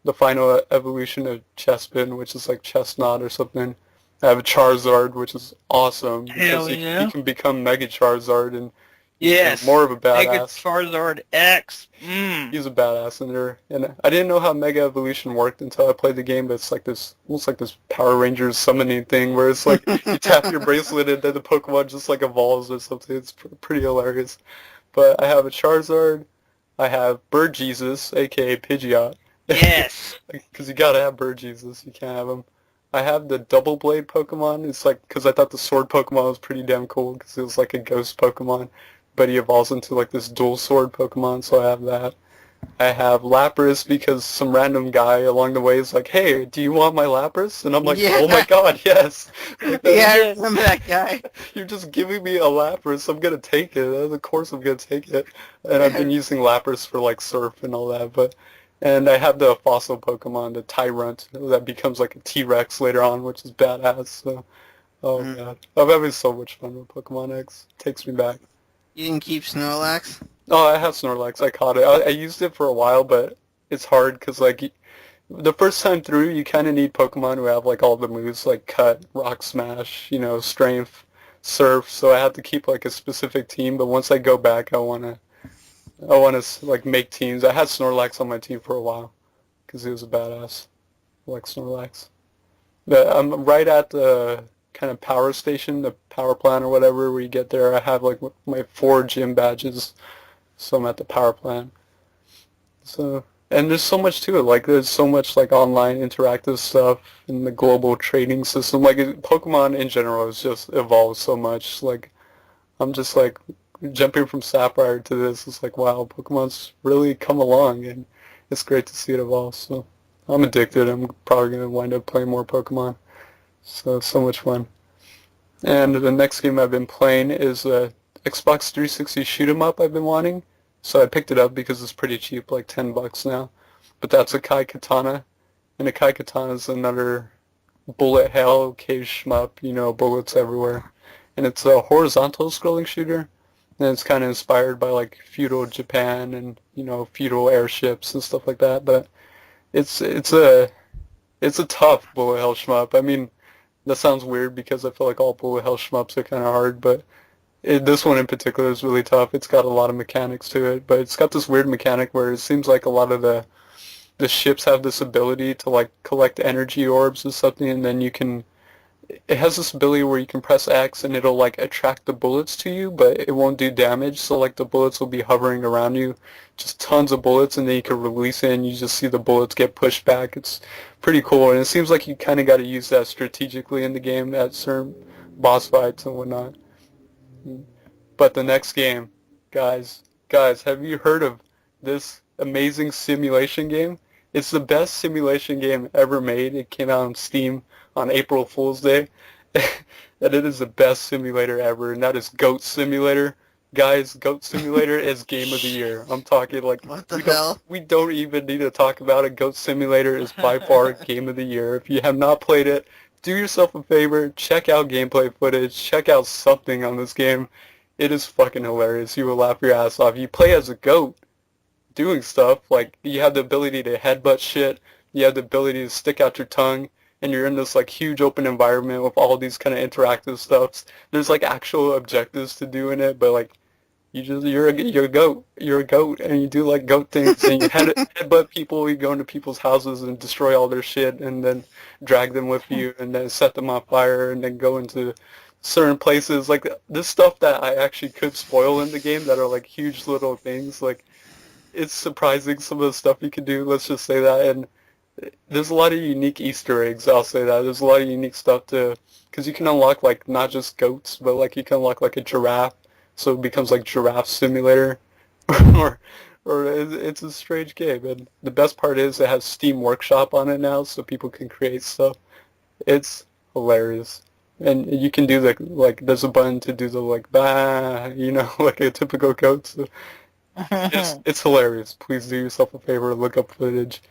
the final evolution of Chespin, which is like Chestnut or something. I have a Charizard, which is awesome because Hell yeah. he can become Mega Charizard and Yes. more of a Mega badass. Charizard X. He's a badass in there, and I didn't know how Mega Evolution worked until I played the game. But it's like this, almost like this Power Rangers summoning thing, where it's like you tap your bracelet and then the Pokemon just like evolves or something. It's pretty hilarious. But I have a Charizard. I have Bird Jesus, aka Pidgeot. Yes. Because you gotta have Bird Jesus. You can't have him. I have the Double Blade Pokemon. It's like, because I thought the Sword Pokemon was pretty damn cool because it was like a ghost Pokemon. But he evolves into like this dual sword Pokemon, so I have that. I have Lapras because some random guy along the way is like, hey, do you want my Lapras? And I'm like, Yeah. oh my god, yes. Like, Yeah, I remember that guy. You're just giving me a Lapras, I'm gonna take it. Of course I'm gonna take it. And I've been using Lapras for like Surf and all that, and I have the fossil Pokemon, the Tyrant, that becomes like a T-Rex later on, which is badass. So, oh god. I'm having so much fun with Pokemon X. It takes me back. You didn't keep Snorlax? Oh, I have Snorlax. I caught it. I used it for a while, but it's hard because like the first time through, you kind of need Pokemon who have like all the moves like Cut, Rock Smash, Strength, Surf. So I have to keep like a specific team. But once I go back, I wanna like make teams. I had Snorlax on my team for a while because he was a badass. I like Snorlax. But I'm right at the kind of power station, the power plant or whatever, where you get there. I have like my 4 gym badges, so I'm at the power plant. So, and there's so much to it. Like there's so much like online interactive stuff in the global trading system. Like Pokemon in general has just evolved so much. Like I'm just like jumping from Sapphire to this. It's like wow, Pokemon's really come along, and it's great to see it evolve. So I'm addicted. I'm probably gonna wind up playing more Pokemon. So much fun. And the next game I've been playing is a Xbox 360 shoot 'em up I've been wanting. So I picked it up because it's pretty cheap, like $10 now. But that's a Kai Katana. And a Kai Katana is another bullet hell cave shmup, bullets everywhere. And it's a horizontal scrolling shooter. And it's kind of inspired by like feudal Japan and, feudal airships and stuff like that. But it's a tough bullet hell shmup. I mean, that sounds weird because I feel like all bullet hell shmups are kind of hard, but this one in particular is really tough. It's got a lot of mechanics to it, but it's got this weird mechanic where it seems like a lot of the ships have this ability to like collect energy orbs or something, and then it has this ability where you can press X and it'll like attract the bullets to you, but it won't do damage. So like the bullets will be hovering around you, just tons of bullets, and then you can release it and you just see the bullets get pushed back. It's pretty cool, and it seems like you kind of got to use that strategically in the game at certain boss fights and whatnot. But the next game, guys, have you heard of this amazing simulation game? It's the best simulation game ever made. It came out on Steam on April Fool's Day, and it is the best simulator ever, and that is Goat Simulator. Guys, Goat Simulator is game of the year. I'm talking like, What the hell? We don't even need to talk about it. Goat Simulator is by far game of the year. If you have not played it, do yourself a favor, check out gameplay footage, check out something on this game. It is fucking hilarious. You will laugh your ass off. You play as a goat doing stuff, like you have the ability to headbutt shit, you have the ability to stick out your tongue, and you're in this like huge open environment with all these kind of interactive stuffs. There's like actual objectives to do in it, but like you're a goat. You're a goat, and you do like goat things, and you headbutt people. You go into people's houses and destroy all their shit, and then drag them with you, and then set them on fire, and then go into certain places. Like this stuff that I actually could spoil in the game that are like huge little things. Like it's surprising some of the stuff you can do. Let's just say that, and there's a lot of unique Easter eggs. I'll say that there's a lot of unique stuff because you can unlock like not just goats, but like you can unlock like a giraffe, so it becomes like Giraffe Simulator, or it's a strange game. And the best part is it has Steam Workshop on it now, so people can create stuff. It's hilarious, and you can do like there's a button to do the like bah, like a typical goat. So it's hilarious. Please do yourself a favor, look up footage.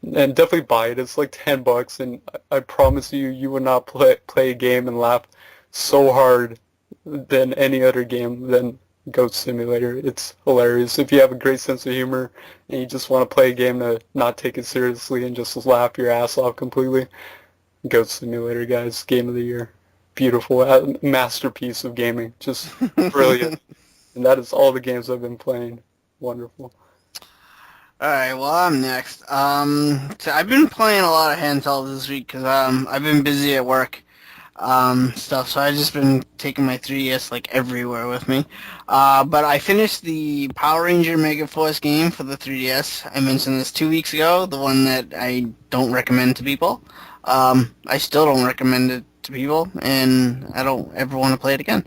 And definitely buy it. It's like $10, and I promise you will not play a game and laugh so hard than any other game than Goat Simulator. It's hilarious. If you have a great sense of humor and you just want to play a game to not take it seriously and just laugh your ass off completely, Goat Simulator, guys, game of the year. Beautiful, masterpiece of gaming. Just brilliant. And that is all the games I've been playing. Wonderful. Alright, well, I'm next. So I've been playing a lot of handhelds this week because I've been busy at work, stuff, so I've just been taking my 3DS, like, everywhere with me. But I finished the Power Ranger Mega Force game for the 3DS. I mentioned this 2 weeks ago, the one that I don't recommend to people. I still don't recommend it to people, and I don't ever want to play it again.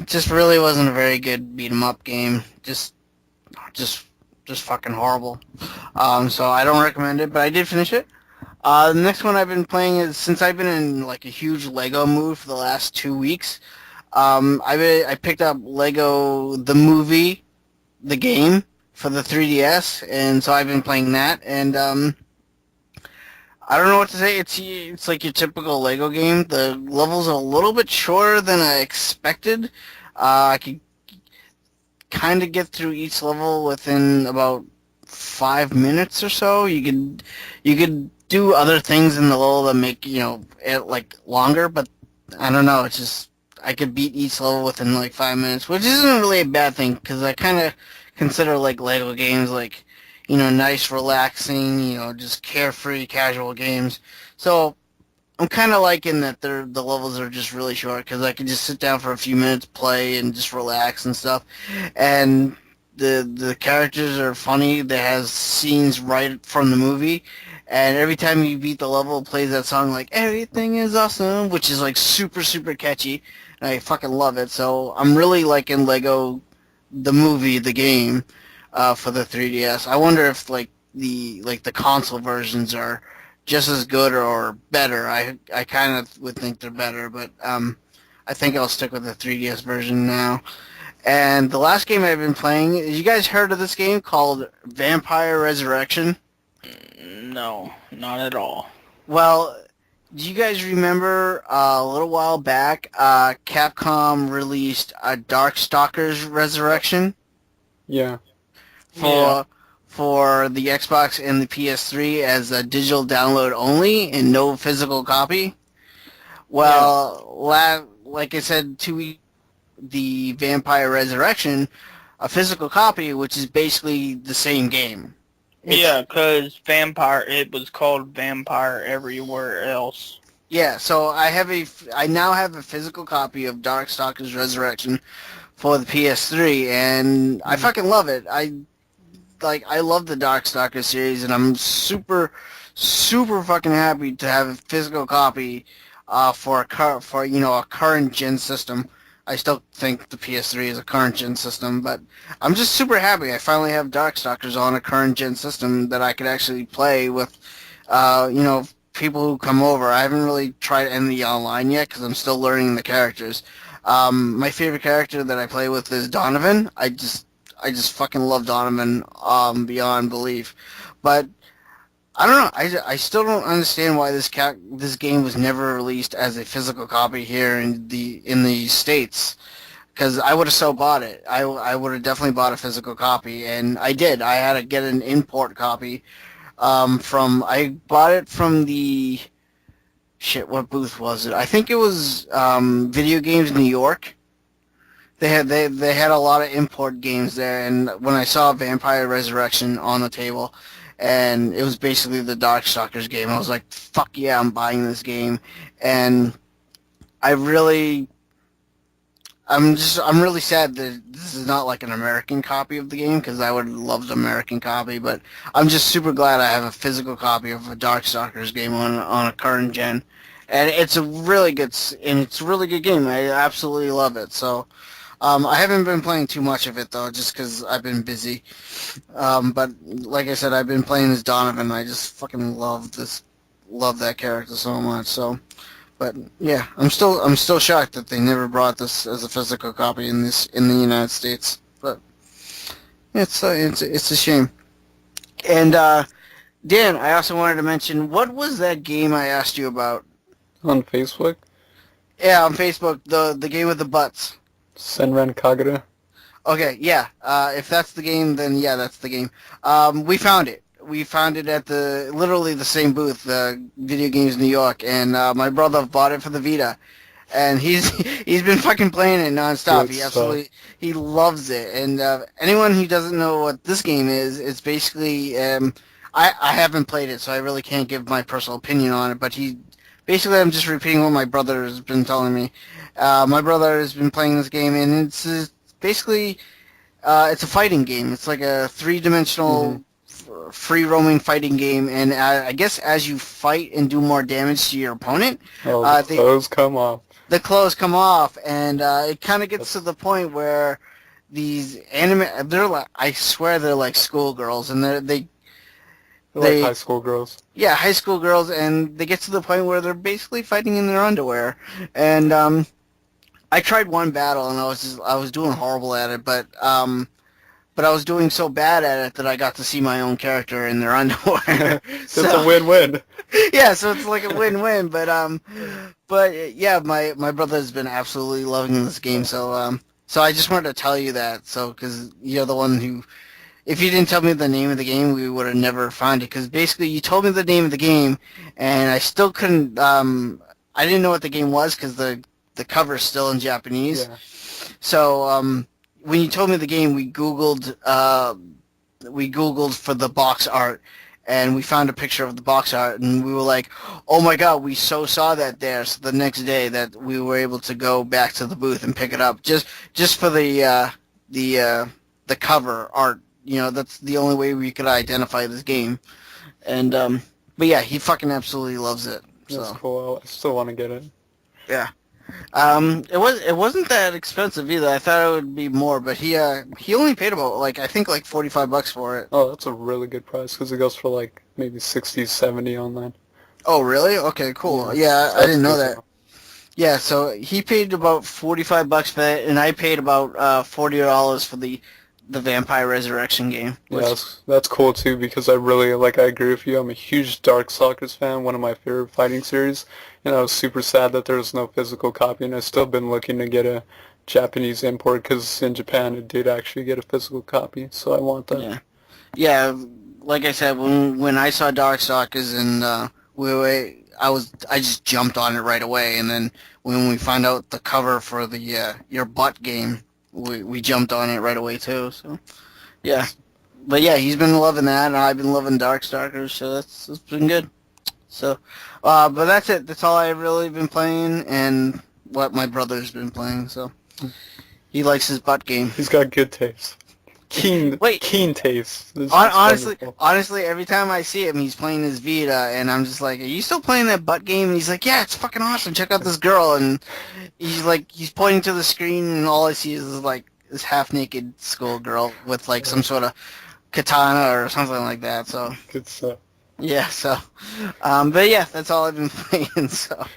Just really wasn't a very good beat-em-up game. Just fucking horrible. So I don't recommend it, but I did finish it. The next one I've been playing is, since I've been in like a huge Lego mood for the last 2 weeks, I picked up Lego the movie, the game, for the 3DS, and so I've been playing that, and I don't know what to say. It's like your typical Lego game. The levels are a little bit shorter than I expected. I could kind of get through each level within about 5 minutes or so. You could do other things in the level that make it like longer, but I don't know. It's just I could beat each level within like 5 minutes, which isn't really a bad thing because I kind of consider like Lego games like nice, relaxing, just carefree, casual games. So I'm kind of liking that the levels are just really short because I can just sit down for a few minutes, play, and just relax and stuff. And the characters are funny. They have scenes right from the movie. And every time you beat the level, it plays that song like, "Everything is awesome," which is like super, super catchy. And I fucking love it. So I'm really liking Lego the movie, the game, for the 3DS. I wonder if the console versions are just as good or better. I kind of would think they're better, but I think I'll stick with the 3DS version now. And the last game I've been playing, you guys heard of this game called Vampire Resurrection? No, not at all. Well, do you guys remember a little while back, Capcom released a Darkstalkers Resurrection? Yeah. For the Xbox and the PS3 as a digital download only and no physical copy. Well, like I said, 2 weeks, the Vampire Resurrection, a physical copy, which is basically the same game. Yeah, because it was called Vampire everywhere else. Yeah, so I now have a physical copy of Darkstalkers Resurrection for the PS3, and I fucking love it. I love the Darkstalkers series, and I'm super, super fucking happy to have a physical copy for a current gen system. I still think the PS3 is a current gen system, but I'm just super happy I finally have Darkstalkers on a current gen system that I could actually play with, people who come over. I haven't really tried any of the online yet because I'm still learning the characters. My favorite character that I play with is Donovan. I just fucking love Donovan beyond belief. But I don't know. I still don't understand why this game was never released as a physical copy here in the States. Because I would have so bought it. I would have definitely bought a physical copy, and I did. I had to get an import copy I bought it from the what booth was it? I think it was Video Games New York. they had a lot of import games there, and when I saw Vampire Resurrection on the table, and it was basically the Darkstalkers game, I was like, fuck yeah, I'm buying this game. And I really, I'm really sad that this is not like an American copy of the game, because I would love the American copy, but I'm just super glad I have a physical copy of a Darkstalkers game on a current gen. And it's a really good, and it's a really good game. I absolutely love it. So, I haven't been playing too much of it though, just because I've been busy. But like I said, I've been playing as Donovan. I just fucking love that character so much. So, but yeah, I'm still shocked that they never brought this as a physical copy in the United States. But it's a shame. And Dan, I also wanted to mention, what was that game I asked you about? On Facebook? Yeah, on Facebook, the game with the butts. Senran Kagura? Okay, yeah. If that's the game, then yeah, that's the game. We found it. We found it at literally the same booth, Video Games New York, and my brother bought it for the Vita, and he's been fucking playing it nonstop. He loves it. And anyone who doesn't know what this game is, it's basically I haven't played it, so I really can't give my personal opinion on it. But basically, I'm just repeating what my brother has been telling me. My brother has been playing this game, and it's basically it's a fighting game. It's like a three-dimensional, free-roaming fighting game, and I guess as you fight and do more damage to your opponent, the clothes come off. The clothes come off, and it kind of gets to the point where these I swear they're like schoolgirls, and they're like high school girls. Yeah, high school girls, and they get to the point where they're basically fighting in their underwear. And I tried one battle, and I was doing horrible at it, but I was doing so bad at it that I got to see my own character in their underwear. So it's a win-win. Yeah, so it's like a win-win. But yeah, my brother has been absolutely loving this game. So I just wanted to tell you that, because you're the one who. If you didn't tell me the name of the game, we would have never found it. Because basically, you told me the name of the game, and I still couldn't. I didn't know what the game was because the cover's still in Japanese. Yeah. So when you told me the game, we googled for the box art, and we found a picture of the box art, and we were like, "Oh my god, we saw that there." So the next day, that we were able to go back to the booth and pick it up just for the cover art. That's the only way we could identify this game. And, but yeah, he fucking absolutely loves it. So. That's cool. I still want to get it. Yeah. It wasn't that expensive either. I thought it would be more, but he only paid about, I think $45 for it. Oh, that's a really good price, because it goes for, maybe 60, 70 online. Oh, really? Okay, cool. Yeah, I didn't know that. Yeah, so he paid about $45 for that, and I paid about $40 for the Vampire Resurrection game. Yeah, that's cool too, because I really, I agree with you. I'm a huge Darkstalkers fan, one of my favorite fighting series, and I was super sad that there was no physical copy, and I've still been looking to get a Japanese import, because in Japan it did actually get a physical copy, so I want that. Yeah. Yeah, like I said, when I saw Darkstalkers and I just jumped on it right away, and then when we found out the cover for the Your Butt game, we jumped on it right away too. So yeah, but yeah, he's been loving that, and I've been loving Darkstalkers, so it's been good. So but that's it. That's all I've really been playing, and what my brother's been playing. So he likes his butt game. He's got good taste. Keen taste. Honestly, every time I see him, he's playing his Vita, and I'm just like, "Are you still playing that butt game?" And he's like, "Yeah, it's fucking awesome. Check out this girl." And he's pointing to the screen, and all I see is this half-naked schoolgirl with some sort of katana or something like that. So good stuff. Yeah. So, but yeah, that's all I've been playing. So,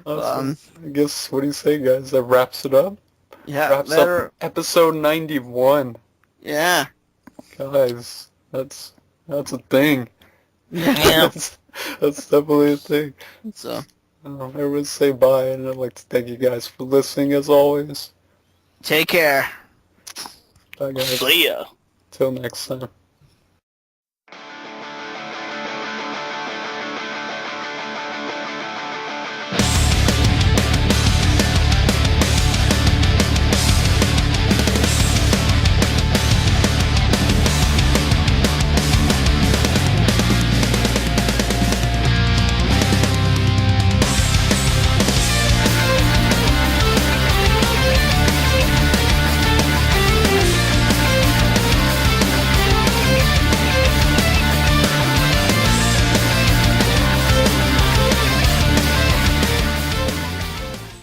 awesome. I guess, what do you say, guys? That wraps it up. Yeah. Wraps up episode 91. Yeah. Guys, that's a thing. Yeah. that's definitely a thing. So, everyone say bye, and I'd like to thank you guys for listening as always. Take care. Bye, guys. See ya. Till next time.